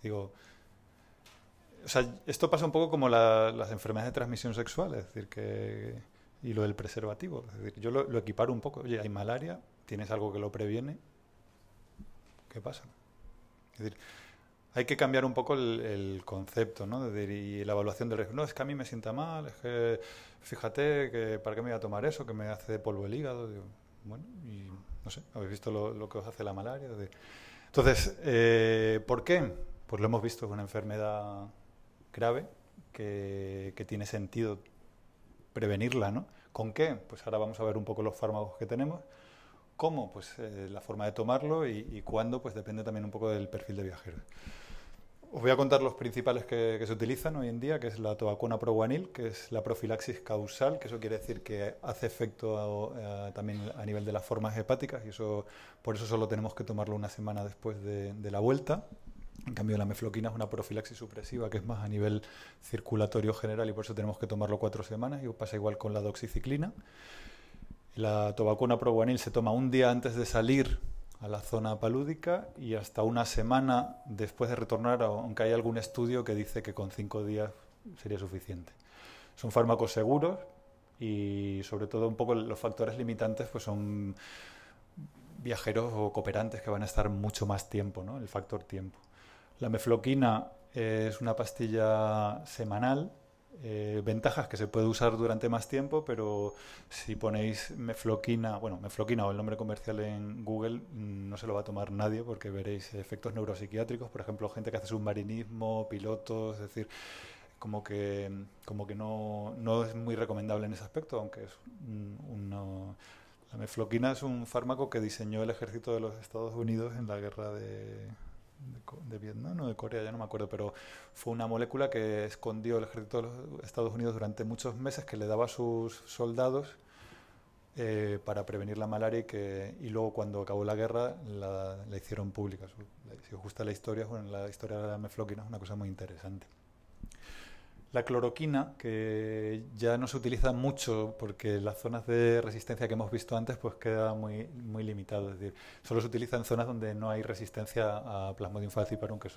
Digo, o sea, esto pasa un poco como las enfermedades de transmisión sexual, es decir, y lo del preservativo. Es decir, yo lo equiparo un poco. Oye, hay malaria, tienes algo que lo previene, ¿qué pasa? Es decir, hay que cambiar un poco el concepto, ¿no? Y la evaluación del riesgo. No, es que a mí me sienta mal, es que fíjate que para qué me voy a tomar eso, que me hace de polvo el hígado. Digo, bueno, y no sé, habéis visto lo que os hace la malaria. Entonces, ¿por qué? Pues lo hemos visto, es una enfermedad grave que tiene sentido prevenirla, ¿no? ¿Con qué? Pues ahora vamos a ver un poco los fármacos que tenemos. ¿Cómo? Pues la forma de tomarlo, y cuándo, pues depende también un poco del perfil de viajeros. Os voy a contar los principales que se utilizan hoy en día, que es la tobacona proguanil, que es la profilaxis causal, que eso quiere decir que hace efecto también a nivel de las formas hepáticas, y eso, por eso solo tenemos que tomarlo una semana después de la vuelta. En cambio, la mefloquina es una profilaxis supresiva, que es más a nivel circulatorio general, y por eso tenemos que tomarlo 4 semanas, y pasa igual con la doxiciclina. La tobacona proguanil se toma un día antes de salir a la zona palúdica y hasta una semana después de retornar, aunque hay algún estudio que dice que con 5 días sería suficiente. Son fármacos seguros y sobre todo un poco los factores limitantes pues son viajeros o cooperantes que van a estar mucho más tiempo, ¿no? El factor tiempo. La mefloquina es una pastilla semanal. Ventajas que se puede usar durante más tiempo, pero si ponéis mefloquina o el nombre comercial en Google, no se lo va a tomar nadie porque veréis efectos neuropsiquiátricos, por ejemplo, gente que hace submarinismo, pilotos, es decir, como que no es muy recomendable en ese aspecto, aunque es la mefloquina es un fármaco que diseñó el ejército de los Estados Unidos en la guerra de Vietnam o de Corea, ya no me acuerdo, pero fue una molécula que escondió el ejército de los Estados Unidos durante muchos meses, que le daba a sus soldados para prevenir la malaria y luego cuando acabó la guerra la hicieron pública. Si os gusta la historia, bueno, la historia de la mefloquina es una cosa muy interesante. La cloroquina, que ya no se utiliza mucho porque las zonas de resistencia que hemos visto antes pues queda muy, muy limitado. Es decir, solo se utiliza en zonas donde no hay resistencia a Plasmodium falciparum, que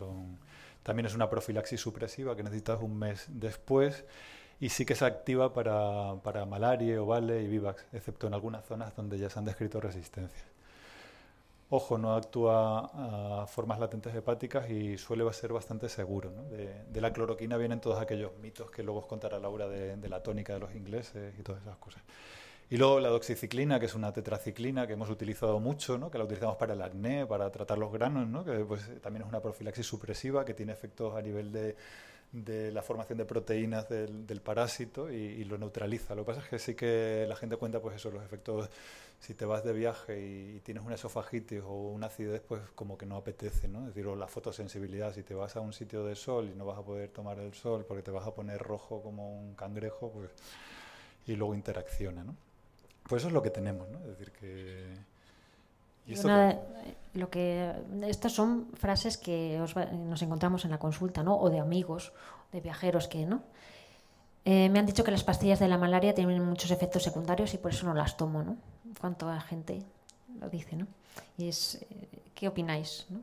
también es una profilaxis supresiva que necesitas un mes después y sí que se activa para malaria, ovale y vivax, excepto en algunas zonas donde ya se han descrito resistencias. Ojo, no actúa a formas latentes hepáticas y suele ser bastante seguro, ¿no? De la cloroquina vienen todos aquellos mitos que luego os contará Laura de la tónica de los ingleses y todas esas cosas. Y luego la doxiciclina, que es una tetraciclina que hemos utilizado mucho, ¿no? Que la utilizamos para el acné, para tratar los granos, ¿no? Que pues, también es una profilaxis supresiva que tiene efectos a nivel de la formación de proteínas del parásito y lo neutraliza. Lo que pasa es que sí que la gente cuenta pues eso, los efectos. Si te vas de viaje y tienes una esofagitis o una acidez, pues como que no apetece, ¿no? Es decir, o la fotosensibilidad, si te vas a un sitio de sol y no vas a poder tomar el sol porque te vas a poner rojo como un cangrejo, pues y luego interacciona, ¿no? Pues eso es lo que tenemos, ¿no? Es decir, que... ¿Y esto estas son frases que nos encontramos en la consulta, ¿no? O de amigos, de viajeros que, ¿no? Me han dicho que las pastillas de la malaria tienen muchos efectos secundarios y por eso no las tomo, ¿no? ¿Cuánta gente lo dice, ¿no? Y ¿qué opináis? ¿No?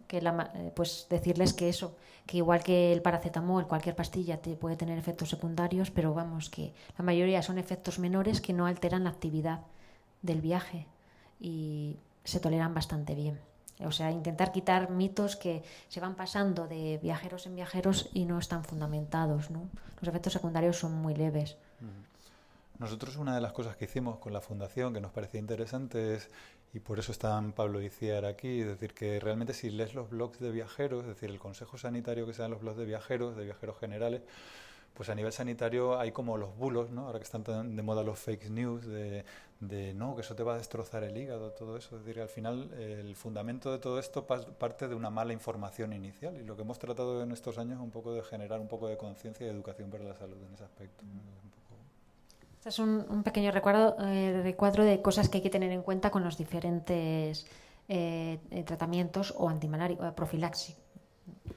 Pues decirles que eso, que igual que el paracetamol, cualquier pastilla puede tener efectos secundarios, pero vamos, que la mayoría son efectos menores que no alteran la actividad del viaje y se toleran bastante bien. O sea, intentar quitar mitos que se van pasando de viajeros en viajeros y no están fundamentados, ¿no? Los efectos secundarios son muy leves. Nosotros una de las cosas que hicimos con la fundación que nos parecía interesante es, y por eso están Pablo y Ciar aquí, es decir, que realmente si lees los blogs de viajeros, es decir, el consejo sanitario que se dan los blogs de viajeros generales, pues a nivel sanitario hay como los bulos, ¿no? Ahora que están tan de moda los fake news de no, que eso te va a destrozar el hígado, todo eso. Es decir, al final el fundamento de todo esto parte de una mala información inicial y lo que hemos tratado en estos años es un poco de generar un poco de conciencia y educación para la salud en ese aspecto, ¿no? Este es un pequeño recuadro de cosas que hay que tener en cuenta con los diferentes tratamientos o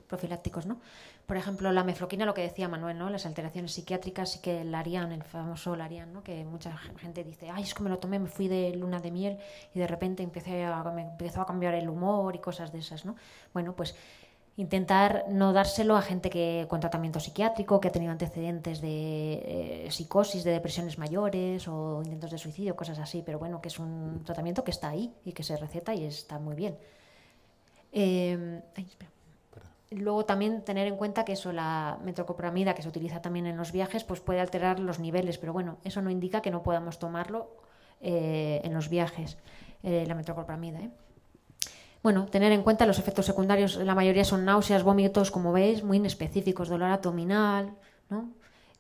profilácticos, ¿no? Por ejemplo, la mefloquina, lo que decía Manuel, ¿no? Las alteraciones psiquiátricas, sí que el Larian, el famoso Larian, ¿no? Que mucha gente dice, ay, es que me lo tomé, me fui de luna de miel y de repente me empezó a cambiar el humor y cosas de esas, ¿no? Bueno, pues intentar no dárselo a gente con tratamiento psiquiátrico, que ha tenido antecedentes de psicosis, de depresiones mayores o intentos de suicidio, cosas así, pero bueno, que es un tratamiento que está ahí y que se receta y está muy bien. Luego también tener en cuenta que la metoclopramida que se utiliza también en los viajes pues puede alterar los niveles, pero bueno, eso no indica que no podamos tomarlo en los viajes, la metoclopramida, Bueno, tener en cuenta los efectos secundarios, la mayoría son náuseas, vómitos, como veis, muy inespecíficos, dolor abdominal, ¿no?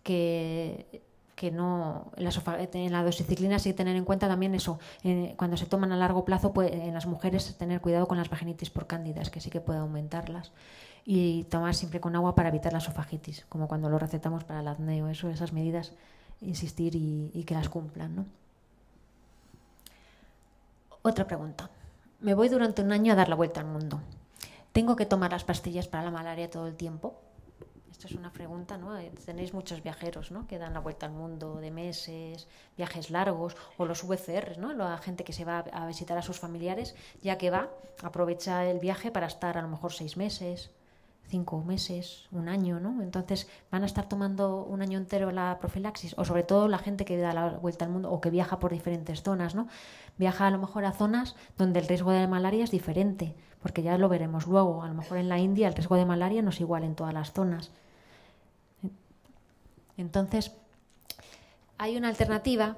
Que no, en la doxiciclina sí tener en cuenta también eso, cuando se toman a largo plazo, en las mujeres tener cuidado con las vaginitis por cándidas, que sí que puede aumentarlas. y tomar siempre con agua para evitar la esofagitis, como cuando lo recetamos para el acné o esas medidas, insistir y que las cumplan, ¿no? Otra pregunta. Me voy durante un año a dar la vuelta al mundo. ¿Tengo que tomar las pastillas para la malaria todo el tiempo? Esto es una pregunta, ¿no? Tenéis muchos viajeros, ¿no?, que dan la vuelta al mundo de meses, viajes largos, o los VCRs, ¿no?, la gente que se va a visitar a sus familiares, ya que va, aprovecha el viaje para estar a lo mejor 6 meses, 5 meses, un año, ¿no? Entonces van a estar tomando un año entero la profilaxis, o sobre todo la gente que da la vuelta al mundo o que viaja por diferentes zonas, ¿no? Viaja a lo mejor a zonas donde el riesgo de malaria es diferente, porque ya lo veremos luego. A lo mejor en la India el riesgo de malaria no es igual en todas las zonas. Entonces, hay una alternativa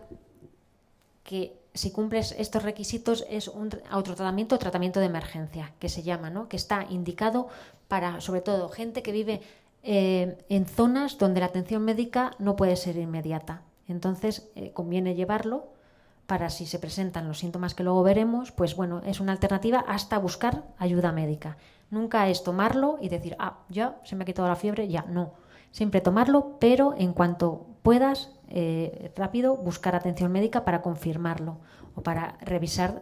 que, si cumples estos requisitos, es un autotratamiento o tratamiento de emergencia, que se llama, ¿no?, que está indicado para, sobre todo, gente que vive en zonas donde la atención médica no puede ser inmediata. Entonces, conviene llevarlo para, si se presentan los síntomas que luego veremos, pues bueno, es una alternativa hasta buscar ayuda médica. Nunca es tomarlo y decir, ya se me ha quitado la fiebre, ya, no. Siempre tomarlo, pero en cuanto puedas, rápido, buscar atención médica para confirmarlo o para revisar,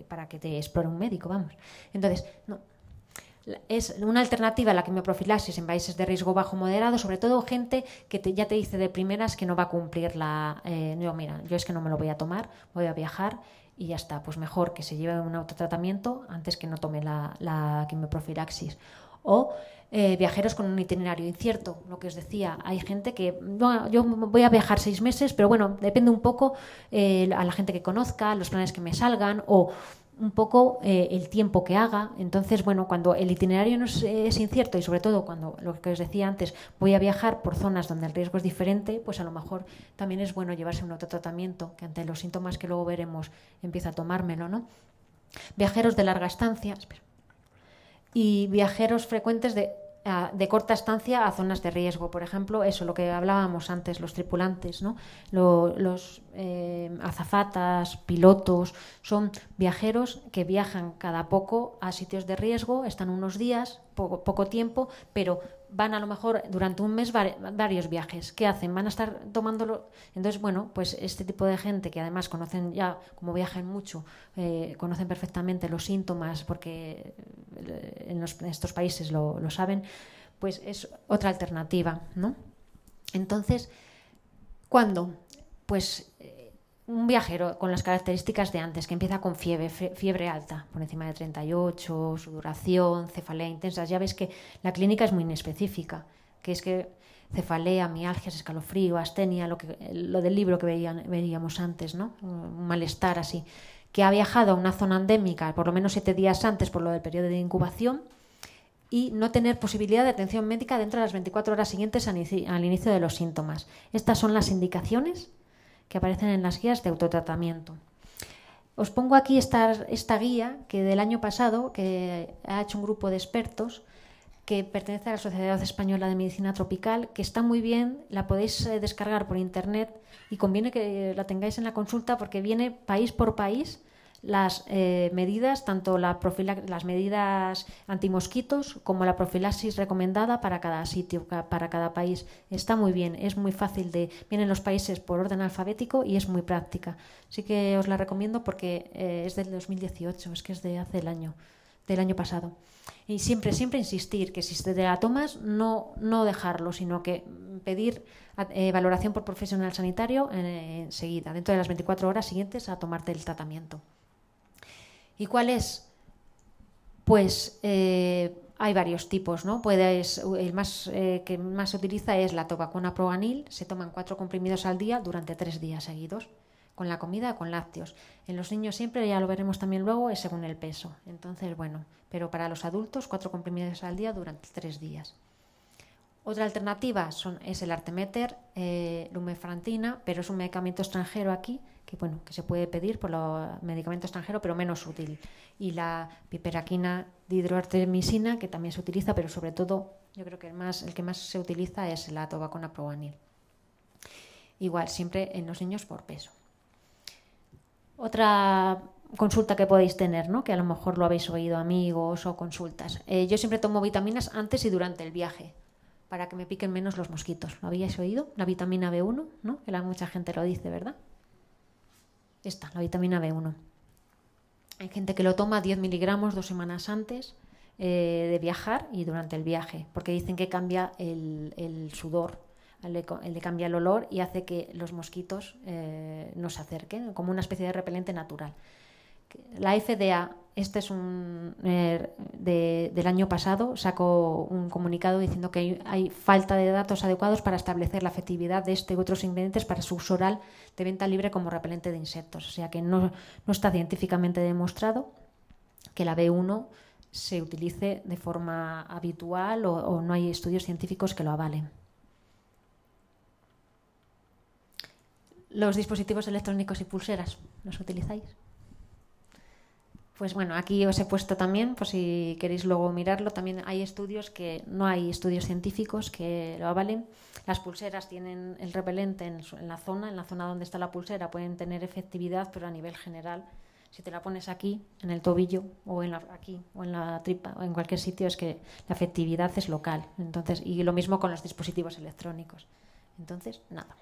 para que te explore un médico, vamos. Entonces, no, es una alternativa a la quimioprofilaxis en países de riesgo bajo moderado, sobre todo gente que ya te dice de primeras que no va a cumplir mira, yo es que no me lo voy a tomar, voy a viajar y ya está. Pues mejor que se lleve un autotratamiento antes que no tome la quimioprofilaxis. O viajeros con un itinerario incierto, lo que os decía, hay gente que, no, yo voy a viajar 6 meses, pero bueno, depende un poco a la gente que conozca, los planes que me salgan o un poco el tiempo que haga. Entonces, bueno, cuando el itinerario no es incierto y sobre todo cuando, lo que os decía antes, voy a viajar por zonas donde el riesgo es diferente, pues a lo mejor también es bueno llevarse un autotratamiento que ante los síntomas que luego veremos empieza a tomármelo, ¿no? Viajeros de larga estancia, y viajeros frecuentes de corta estancia a zonas de riesgo. Por ejemplo, eso, lo que hablábamos antes, los tripulantes, ¿no? Los azafatas, pilotos, son viajeros que viajan cada poco a sitios de riesgo, están unos días, poco tiempo, pero van a lo mejor durante un mes varios viajes. ¿Qué hacen? Van a estar tomándolo. Entonces, bueno, pues este tipo de gente que además conocen ya, como viajan mucho, conocen perfectamente los síntomas porque en estos países lo saben, pues es otra alternativa, ¿no? Entonces, ¿cuándo? Pues un viajero con las características de antes, que empieza con fiebre alta, por encima de 38, sudoración, cefalea intensa. Ya ves que la clínica es muy inespecífica, que es que cefalea, mialgias, escalofrío, astenia, lo del libro que veíamos antes, ¿no? Un malestar así. Que ha viajado a una zona endémica por lo menos 7 días antes por lo del periodo de incubación y no tener posibilidad de atención médica dentro de las 24 horas siguientes al inicio de los síntomas. Estas son las indicaciones que aparecen en las guías de autotratamiento. Os pongo aquí esta guía que del año pasado, que ha hecho un grupo de expertos que pertenece a la Sociedad Española de Medicina Tropical, que está muy bien, la podéis descargar por internet y conviene que la tengáis en la consulta porque viene país por país las medidas, tanto las medidas antimosquitos como la profilaxis recomendada para cada sitio, para cada país. Está muy bien, es muy fácil vienen los países por orden alfabético y es muy práctica. Así que os la recomiendo porque es del 2018, es que es de hace del año pasado. Y siempre insistir que si te la tomas, no dejarlo, sino que pedir valoración por profesional sanitario enseguida, dentro de las 24 horas siguientes a tomarte el tratamiento. ¿Y cuál es? Pues hay varios tipos, ¿no? El que más se utiliza es la Tobacona Proanil. Se toman 4 comprimidos al día durante 3 días seguidos, con la comida, con lácteos. En los niños siempre, ya lo veremos también luego, es según el peso. Entonces, bueno, pero para los adultos 4 comprimidos al día durante 3 días. Otra alternativa es el Artemeter, lumefantine, pero es un medicamento extranjero aquí, que se puede pedir por medicamento extranjero, pero menos útil. Y la piperaquina dihidroartemisina, que también se utiliza, pero sobre todo, yo creo que el que más se utiliza es la Tobacona Proanil. Igual, siempre en los niños por peso. Otra consulta que podéis tener, ¿no? Que a lo mejor lo habéis oído, amigos o consultas. Yo siempre tomo vitaminas antes y durante el viaje, para que me piquen menos los mosquitos. ¿Lo habíais oído? La vitamina B1, ¿no? Que mucha gente lo dice, ¿verdad? Esta, la vitamina B1. Hay gente que lo toma 10 miligramos 2 semanas antes de viajar y durante el viaje, porque dicen que cambia el sudor, le cambia el olor y hace que los mosquitos no se acerquen, como una especie de repelente natural. La FDA, este es del año pasado, sacó un comunicado diciendo que hay falta de datos adecuados para establecer la efectividad de este y otros ingredientes para su uso oral de venta libre como repelente de insectos. O sea que no está científicamente demostrado que la B1 se utilice de forma habitual o no hay estudios científicos que lo avalen. ¿Los dispositivos electrónicos y pulseras los utilizáis? Pues bueno, aquí os he puesto también, por si queréis luego mirarlo, también hay estudios que no hay estudios científicos que lo avalen. Las pulseras tienen el repelente en la zona donde está la pulsera, pueden tener efectividad, pero a nivel general, si te la pones aquí, en el tobillo, o aquí, o en la tripa, o en cualquier sitio, es que la efectividad es local. Entonces, y lo mismo con los dispositivos electrónicos. Entonces, nada.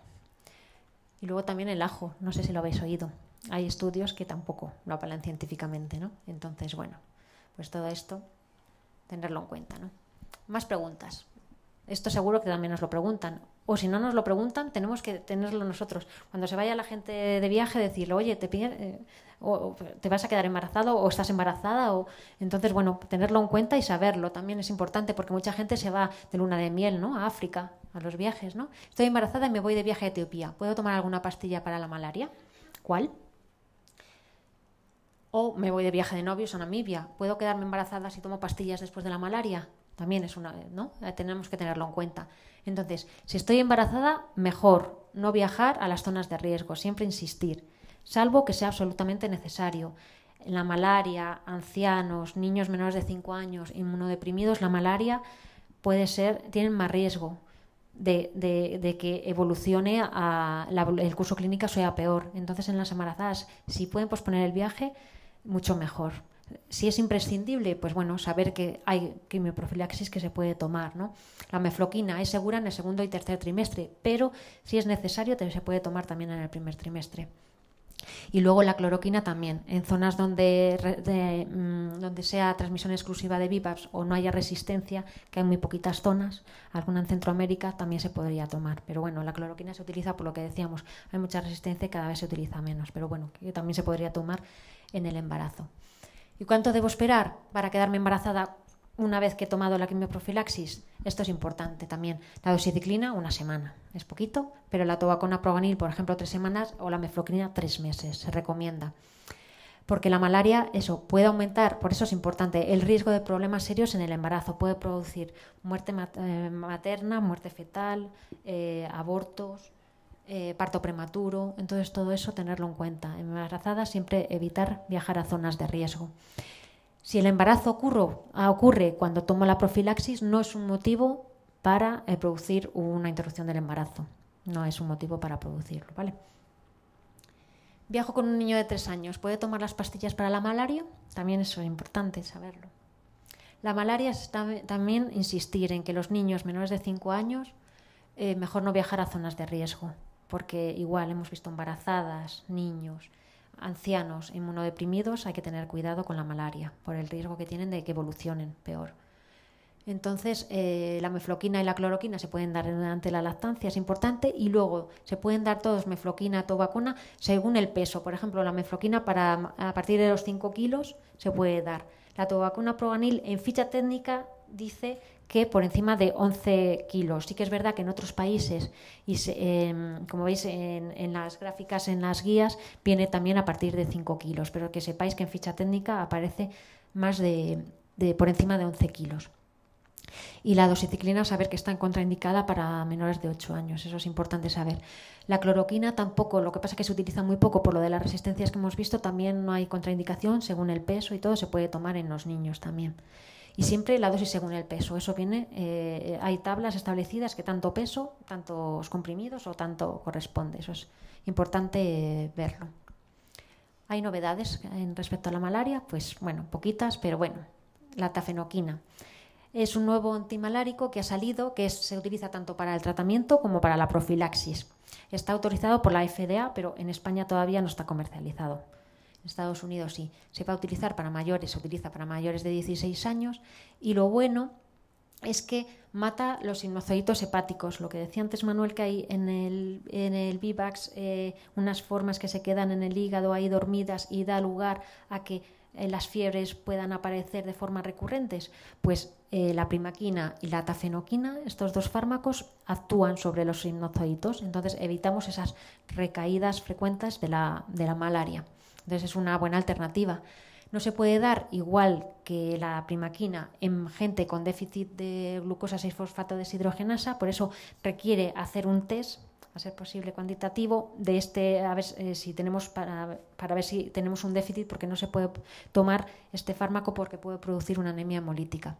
Y luego también el ajo, no sé si lo habéis oído. Hay estudios que tampoco lo avalan científicamente, ¿no? Entonces, bueno, pues todo esto, tenerlo en cuenta, ¿no? Más preguntas. Esto seguro que también nos lo preguntan. O si no nos lo preguntan, tenemos que tenerlo nosotros. Cuando se vaya la gente de viaje, decirle, oye, o te vas a quedar embarazado o estás embarazada. Entonces, bueno, tenerlo en cuenta y saberlo también es importante, porque mucha gente se va de luna de miel, ¿no? A África, a los viajes, ¿no? Estoy embarazada y me voy de viaje a Etiopía. ¿Puedo tomar alguna pastilla para la malaria? ¿Cuál? O me voy de viaje de novios a Namibia. ¿Puedo quedarme embarazada si tomo pastillas después de la malaria? También es una, ¿no? Tenemos que tenerlo en cuenta. Entonces, si estoy embarazada, mejor no viajar a las zonas de riesgo, siempre insistir, salvo que sea absolutamente necesario. La malaria, ancianos, niños menores de 5 años, inmunodeprimidos, la malaria tienen más riesgo de que evolucione el curso clínico sea peor. Entonces, en las embarazadas, si pueden posponer el viaje, mucho mejor. Si es imprescindible, pues bueno, saber que hay quimioprofilaxis que se puede tomar, ¿no? La mefloquina es segura en el segundo y tercer trimestre, pero si es necesario se puede tomar también en el primer trimestre. Y luego la cloroquina también, en zonas donde sea transmisión exclusiva de VIVAPS o no haya resistencia, que hay muy poquitas zonas, alguna en Centroamérica, también se podría tomar. Pero bueno, la cloroquina se utiliza por lo que decíamos, hay mucha resistencia y cada vez se utiliza menos, pero bueno, que también se podría tomar en el embarazo. ¿Y cuánto debo esperar para quedarme embarazada una vez que he tomado la quimioprofilaxis? Esto es importante también. La doxiciclina, 1 semana. Es poquito, pero la tovacona proguanil, por ejemplo, 3 semanas, o la mefloquina, 3 meses. Se recomienda. Porque la malaria, eso, puede aumentar, por eso es importante, el riesgo de problemas serios en el embarazo. Puede producir muerte materna, muerte fetal, abortos, parto prematuro. Entonces todo eso tenerlo en cuenta. Embarazada siempre evitar viajar a zonas de riesgo. Si el embarazo ocurre cuando tomo la profilaxis, no es un motivo para producir una interrupción del embarazo. No es un motivo para producirlo, ¿vale? Viajo con un niño de 3 años. ¿Puede tomar las pastillas para la malaria? También eso es importante saberlo. La malaria es también insistir en que los niños menores de 5 años mejor no viajar a zonas de riesgo, porque igual hemos visto embarazadas, niños, ancianos, inmunodeprimidos, hay que tener cuidado con la malaria por el riesgo que tienen de que evolucionen peor. Entonces, la mefloquina y la cloroquina se pueden dar durante la lactancia, es importante, y luego se pueden dar todos mefloquina, tovacona, según el peso. Por ejemplo, la mefloquina a partir de los 5 kilos se puede dar. La tovacona proguanil en ficha técnica dice que por encima de 11 kilos. Sí que es verdad que en otros países, y como veis en las gráficas, en las guías, viene también a partir de 5 kilos, pero que sepáis que en ficha técnica aparece más por encima de 11 kilos. Y la doxiciclina, saber que está contraindicada para menores de 8 años, eso es importante saber. La cloroquina tampoco, lo que pasa es que se utiliza muy poco por lo de las resistencias que hemos visto, también no hay contraindicación, según el peso y todo, se puede tomar en los niños también. Y siempre la dosis según el peso, eso viene, hay tablas establecidas que tanto peso, tantos comprimidos o tanto corresponde, eso es importante verlo. Hay novedades respecto a la malaria, pues bueno, poquitas, pero bueno, la tafenoquina. Es un nuevo antimalárico que ha salido, que se utiliza tanto para el tratamiento como para la profilaxis. Está autorizado por la FDA, pero en España todavía no está comercializado. En Estados Unidos sí. Se va a utilizar para mayores, se utiliza para mayores de 16 años. Y lo bueno es que mata los sinusoides hepáticos. Lo que decía antes Manuel, que hay en el Vivax unas formas que se quedan en el hígado ahí dormidas y da lugar a que las fiebres puedan aparecer de forma recurrentes, pues la primaquina y la tafenoquina, estos dos fármacos, actúan sobre los sinusoides, entonces evitamos esas recaídas frecuentes de la malaria. Entonces es una buena alternativa. No se puede dar igual que la primaquina en gente con déficit de glucosa 6-fosfato deshidrogenasa, por eso requiere hacer un test, a ser posible cuantitativo, de a ver si tenemos para ver si tenemos un déficit, porque no se puede tomar este fármaco porque puede producir una anemia hemolítica.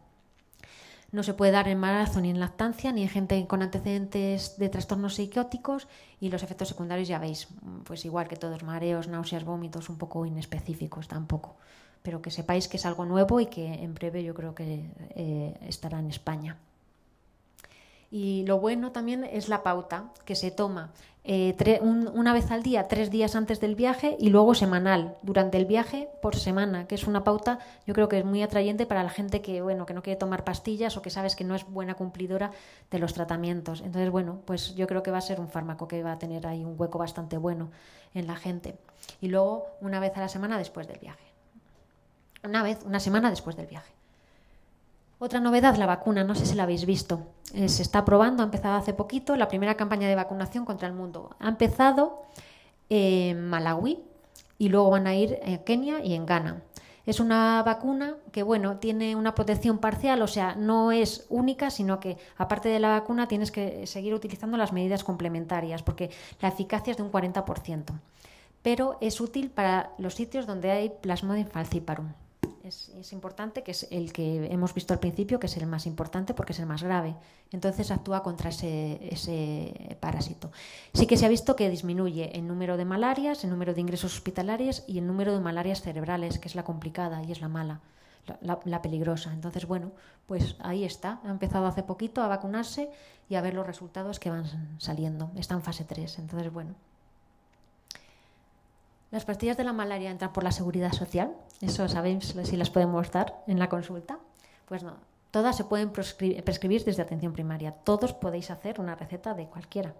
No se puede dar en embarazo ni en lactancia, ni en gente con antecedentes de trastornos psicóticos, y los efectos secundarios ya veis, pues igual que todos, mareos, náuseas, vómitos, un poco inespecíficos tampoco. Pero que sepáis que es algo nuevo y que en breve yo creo que estará en España. Y lo bueno también es la pauta, que se toma una vez al día, 3 días antes del viaje, y luego semanal, durante el viaje por semana, que es una pauta, yo creo que es muy atrayente para la gente que no quiere tomar pastillas o que sabes que no es buena cumplidora de los tratamientos. Entonces, bueno, pues yo creo que va a ser un fármaco que va a tener ahí un hueco bastante bueno en la gente. Y luego una vez a la semana después del viaje. Una semana después del viaje. Otra novedad, la vacuna, no sé si la habéis visto. Se está probando, ha empezado hace poquito la primera campaña de vacunación contra el mundo. Ha empezado en Malawi y luego van a ir en Kenia y en Ghana. Es una vacuna que, tiene una protección parcial, o sea, no es única, sino que aparte de la vacuna tienes que seguir utilizando las medidas complementarias, porque la eficacia es de un 40%. Pero es útil para los sitios donde hay Plasmodium falciparum. Es importante, que es el que hemos visto al principio, que es el más importante porque es el más grave. Entonces actúa contra ese parásito. Sí que se ha visto que disminuye el número de malarias, el número de ingresos hospitalarios y el número de malarias cerebrales, que es la complicada y es la mala, la peligrosa. Entonces, pues ahí está. Ha empezado hace poquito a vacunarse y a ver los resultados que van saliendo. Está en fase 3. Entonces, Las pastillas de la malaria entran por la seguridad social. Eso sabéis si las podemos dar en la consulta. Pues no, todas se pueden prescribir desde atención primaria. Todos podéis hacer una receta de cualquiera.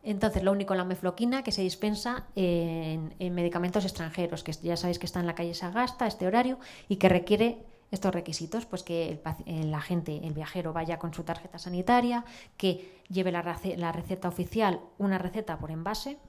Entonces, lo único, la mefloquina, que se dispensa en medicamentos extranjeros, que ya sabéis que está en la calle Sagasta, este horario, y que requiere estos requisitos, pues que el viajero vaya con su tarjeta sanitaria, que lleve la receta oficial, una receta por envase,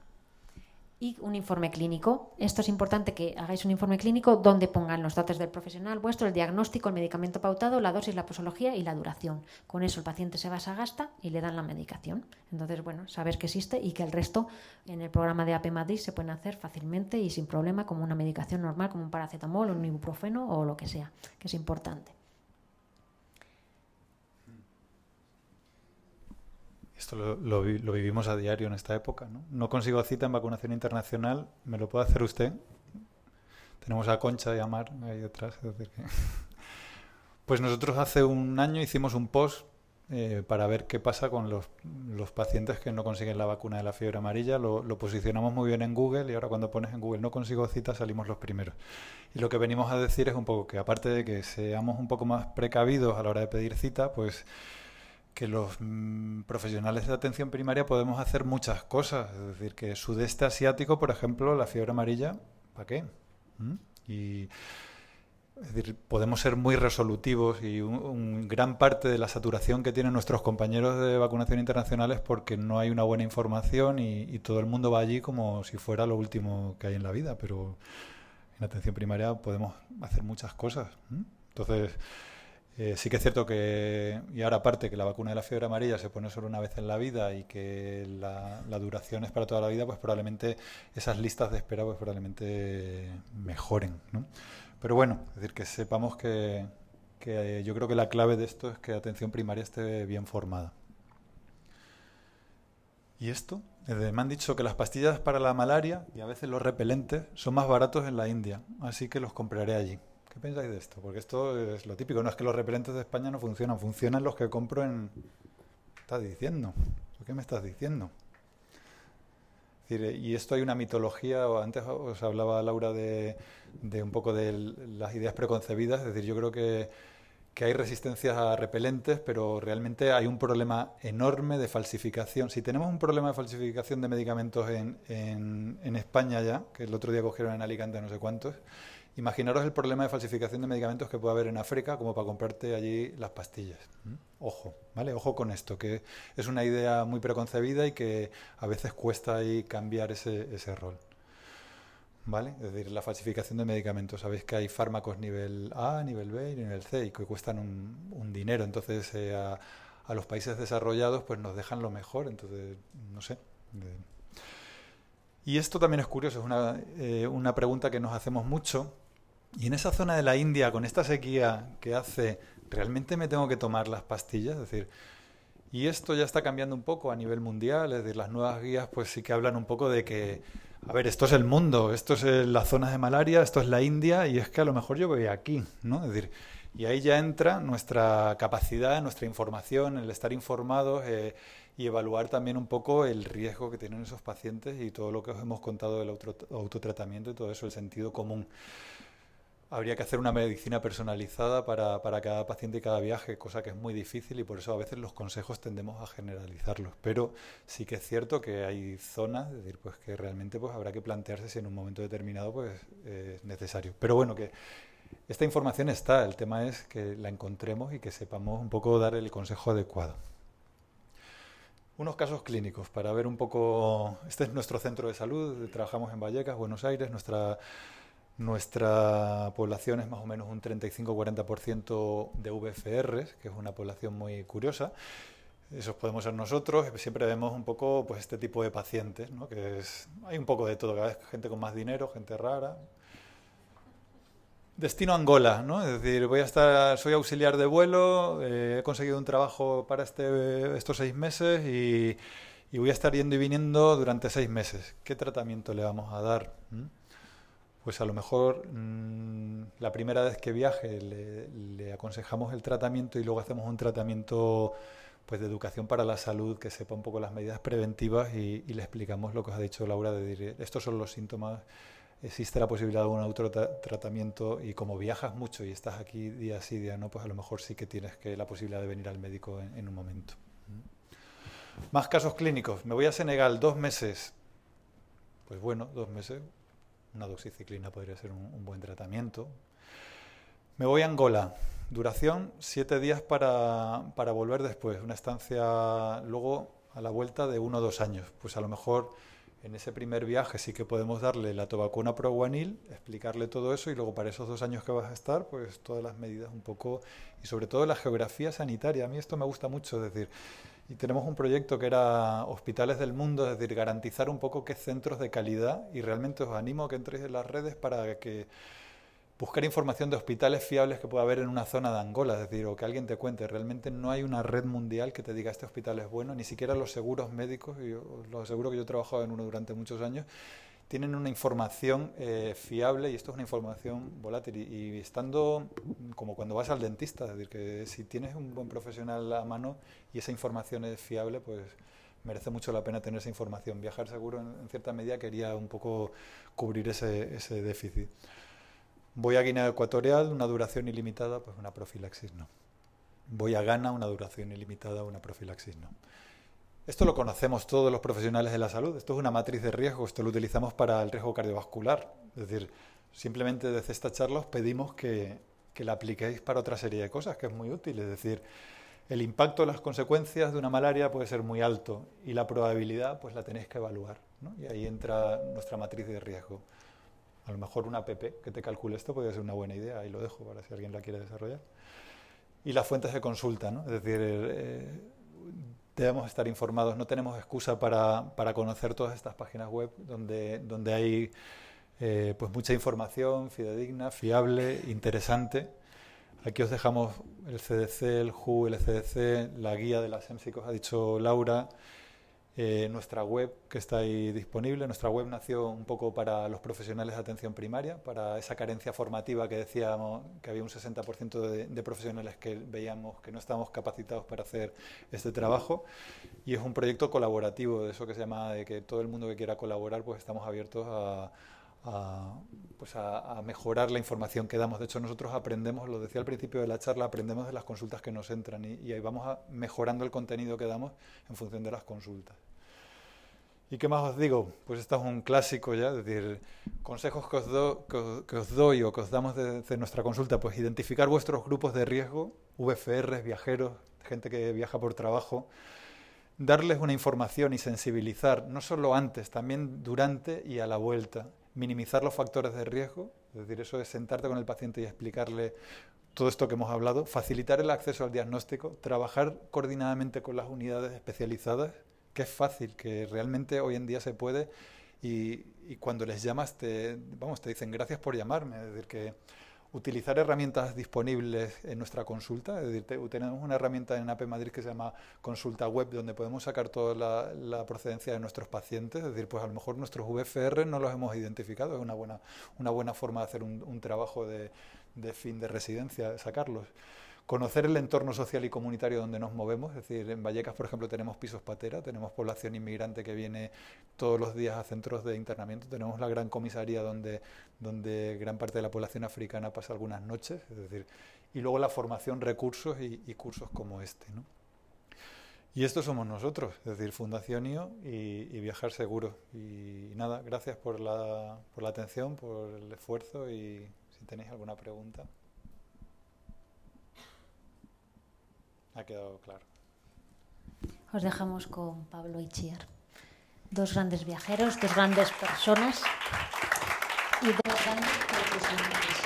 y un informe clínico. Esto es importante, que hagáis un informe clínico donde pongan los datos del profesional vuestro, el diagnóstico, el medicamento pautado, la dosis, la posología y la duración. Con eso el paciente se va a Sagasta y le dan la medicación. Entonces, saber que existe y que el resto en el programa de AP Madrid se pueden hacer fácilmente y sin problema, como una medicación normal, como un paracetamol o un ibuprofeno o lo que sea, que es importante. Esto lo vivimos a diario en esta época, ¿no? No consigo cita en vacunación internacional, ¿me lo puede hacer usted? Tenemos a Concha y a Mar ahí detrás. Es decir que... Pues nosotros hace un año hicimos un post para ver qué pasa con los pacientes que no consiguen la vacuna de la fiebre amarilla. Lo posicionamos muy bien en Google, y ahora cuando pones en Google "no consigo cita" salimos los primeros. Y lo que venimos a decir es un poco que, aparte de que seamos un poco más precavidos a la hora de pedir cita, pues que los profesionales de atención primaria podemos hacer muchas cosas. Es decir, que sudeste asiático, por ejemplo, la fiebre amarilla, ¿para qué? Y es decir, podemos ser muy resolutivos, y gran parte de la saturación que tienen nuestros compañeros de vacunación internacional es porque no hay una buena información y todo el mundo va allí como si fuera lo último que hay en la vida, pero en atención primaria podemos hacer muchas cosas. Entonces, sí que es cierto que, y ahora aparte que la vacuna de la fiebre amarilla se pone solo una vez en la vida y que la duración es para toda la vida, pues probablemente esas listas de espera pues probablemente mejoren, ¿no? Pero es decir, que sepamos que yo creo que la clave de esto es que la atención primaria esté bien formada. ¿Y esto? Me han dicho que las pastillas para la malaria y a veces los repelentes son más baratos en la India, así que los compraré allí. ¿Qué pensáis de esto? Porque esto es lo típico, no es que los repelentes de España no funcionan, funcionan los que compro en... ¿Qué estás diciendo? ¿Qué me estás diciendo? Es decir, y esto hay una mitología, o antes os hablaba Laura de un poco de las ideas preconcebidas, es decir, yo creo que hay resistencias a repelentes, pero realmente hay un problema enorme de falsificación. Si tenemos un problema de falsificación de medicamentos en España ya, que el otro día cogieron en Alicante no sé cuántos, imaginaros el problema de falsificación de medicamentos que puede haber en África como para comprarte allí las pastillas. Ojo, ¿vale? Ojo con esto, que es una idea muy preconcebida y que a veces cuesta ahí cambiar ese rol. ¿Vale? Es decir, la falsificación de medicamentos. Sabéis que hay fármacos nivel A, nivel B y nivel C y que cuestan un dinero. Entonces, a los países desarrollados pues nos dejan lo mejor. Entonces, no sé. Y esto también es curioso, es una pregunta que nos hacemos mucho. Y en esa zona de la India, con esta sequía que hace, ¿realmente me tengo que tomar las pastillas? Es decir, y esto ya está cambiando un poco a nivel mundial. Es decir, las nuevas guías pues sí que hablan un poco de que a ver, esto es el mundo, esto es las zonas de malaria, esto es la India y es que a lo mejor yo voy aquí, ¿no? Es decir, y ahí ya entra nuestra capacidad, nuestra información, el estar informados y evaluar también un poco el riesgo que tienen esos pacientes y todo lo que os hemos contado del autotratamiento y todo eso, el sentido común. Habría que hacer una medicina personalizada para cada paciente y cada viaje, cosa que es muy difícil y por eso a veces los consejos tendemos a generalizarlos. Pero sí que es cierto que hay zonas, es decir, pues que realmente pues habrá que plantearse si en un momento determinado pues es necesario. Pero bueno, que esta información está, el tema es que la encontremos y que sepamos un poco dar el consejo adecuado. Unos casos clínicos para ver un poco. Este es nuestro centro de salud, trabajamos en Vallecas, Buenos Aires, Nuestra población es más o menos un 35-40% de VFRs, que es una población muy curiosa. Esos podemos ser nosotros. Siempre vemos un poco pues este tipo de pacientes, ¿no? Hay un poco de todo, cada vez gente con más dinero, gente rara. Destino Angola, ¿no? Es decir, soy auxiliar de vuelo, he conseguido un trabajo para estos 6 meses y voy a estar yendo y viniendo durante 6 meses. ¿Qué tratamiento le vamos a dar? Pues a lo mejor la primera vez que viaje le aconsejamos el tratamiento y luego hacemos un tratamiento pues de educación para la salud que sepa un poco las medidas preventivas y le explicamos lo que os ha dicho Laura de decir, estos son los síntomas, existe la posibilidad de un autotratamiento y como viajas mucho y estás aquí día sí, día no, pues a lo mejor sí que tienes la posibilidad de venir al médico en un momento. Más casos clínicos. Me voy a Senegal 2 meses. Pues bueno, 2 meses. Una doxiciclina podría ser un buen tratamiento. Me voy a Angola. Duración 7 días para volver después. Una estancia luego a la vuelta de 1 o 2 años. Pues a lo mejor en ese primer viaje sí que podemos darle la tobacuna proguanil, explicarle todo eso y luego para esos 2 años que vas a estar, pues todas las medidas un poco y sobre todo la geografía sanitaria. A mí esto me gusta mucho, es decir, y tenemos un proyecto que era Hospitales del Mundo, es decir, garantizar un poco qué centros de calidad y realmente os animo a que entréis en las redes para que buscar información de hospitales fiables que pueda haber en una zona de Angola, es decir, o que alguien te cuente. Realmente no hay una red mundial que te diga este hospital es bueno, ni siquiera los seguros médicos, y os aseguro que yo he trabajado en uno durante muchos años, tienen una información fiable y esto es una información volátil y estando como cuando vas al dentista, es decir, que si tienes un buen profesional a mano y esa información es fiable, pues merece mucho la pena tener esa información. Viajar seguro en cierta medida quería un poco cubrir ese déficit. Voy a Guinea Ecuatorial, una duración ilimitada, pues una profilaxis no. Voy a Ghana, una duración ilimitada, una profilaxis no. Esto lo conocemos todos los profesionales de la salud. Esto es una matriz de riesgo. Esto lo utilizamos para el riesgo cardiovascular. Es decir, simplemente desde esta charla os pedimos que la apliquéis para otra serie de cosas, que es muy útil. Es decir, el impacto, las consecuencias de una malaria puede ser muy alto y la probabilidad pues la tenéis que evaluar, ¿no? Y ahí entra nuestra matriz de riesgo. A lo mejor una app que te calcule esto podría ser una buena idea. Ahí lo dejo para si alguien la quiere desarrollar. Y las fuentes de consulta, ¿no? Es decir, debemos estar informados, no tenemos excusa para conocer todas estas páginas web donde hay pues mucha información fidedigna, fiable, interesante. Aquí os dejamos el CDC, el WHO, el ECDC, la guía de la SEMSI que os ha dicho Laura, nuestra web que está ahí disponible. Nuestra web nació un poco para los profesionales de atención primaria, para esa carencia formativa que decíamos que había un 60% de profesionales que veíamos que no estábamos capacitados para hacer este trabajo, y es un proyecto colaborativo, de eso que se llama de que todo el mundo que quiera colaborar, pues estamos abiertos a mejorar la información que damos. De hecho, nosotros aprendemos, lo decía al principio de la charla, aprendemos de las consultas que nos entran y ahí vamos mejorando el contenido que damos en función de las consultas. ¿Y qué más os digo? Pues esto es un clásico ya, es decir, consejos que os doy o que os damos desde nuestra consulta, pues identificar vuestros grupos de riesgo, VFRs, viajeros, gente que viaja por trabajo, darles una información y sensibilizar, no solo antes, también durante y a la vuelta, minimizar los factores de riesgo, es decir, eso es sentarte con el paciente y explicarle todo esto que hemos hablado, facilitar el acceso al diagnóstico, trabajar coordinadamente con las unidades especializadas, que es fácil, que realmente hoy en día se puede, y cuando les llamas te dicen gracias por llamarme, es decir, que utilizar herramientas disponibles en nuestra consulta, es decir, tenemos una herramienta en AP Madrid que se llama Consulta Web, donde podemos sacar toda la procedencia de nuestros pacientes, es decir, pues a lo mejor nuestros VFR no los hemos identificado, es una buena forma de hacer un trabajo de fin de residencia, sacarlos. Conocer el entorno social y comunitario donde nos movemos, es decir, en Vallecas, por ejemplo, tenemos pisos patera, tenemos población inmigrante que viene todos los días a centros de internamiento, tenemos la gran comisaría donde gran parte de la población africana pasa algunas noches, es decir, y luego la formación, recursos y cursos como este, ¿no? Y estos somos nosotros, es decir, Fundación IO y Viajar Seguro. Y nada, gracias por la atención, por el esfuerzo, y si tenéis alguna pregunta. Ha quedado claro. Os dejamos con Pablo y Chiar. Dos grandes viajeros, dos grandes personas y dos grandes profesionales.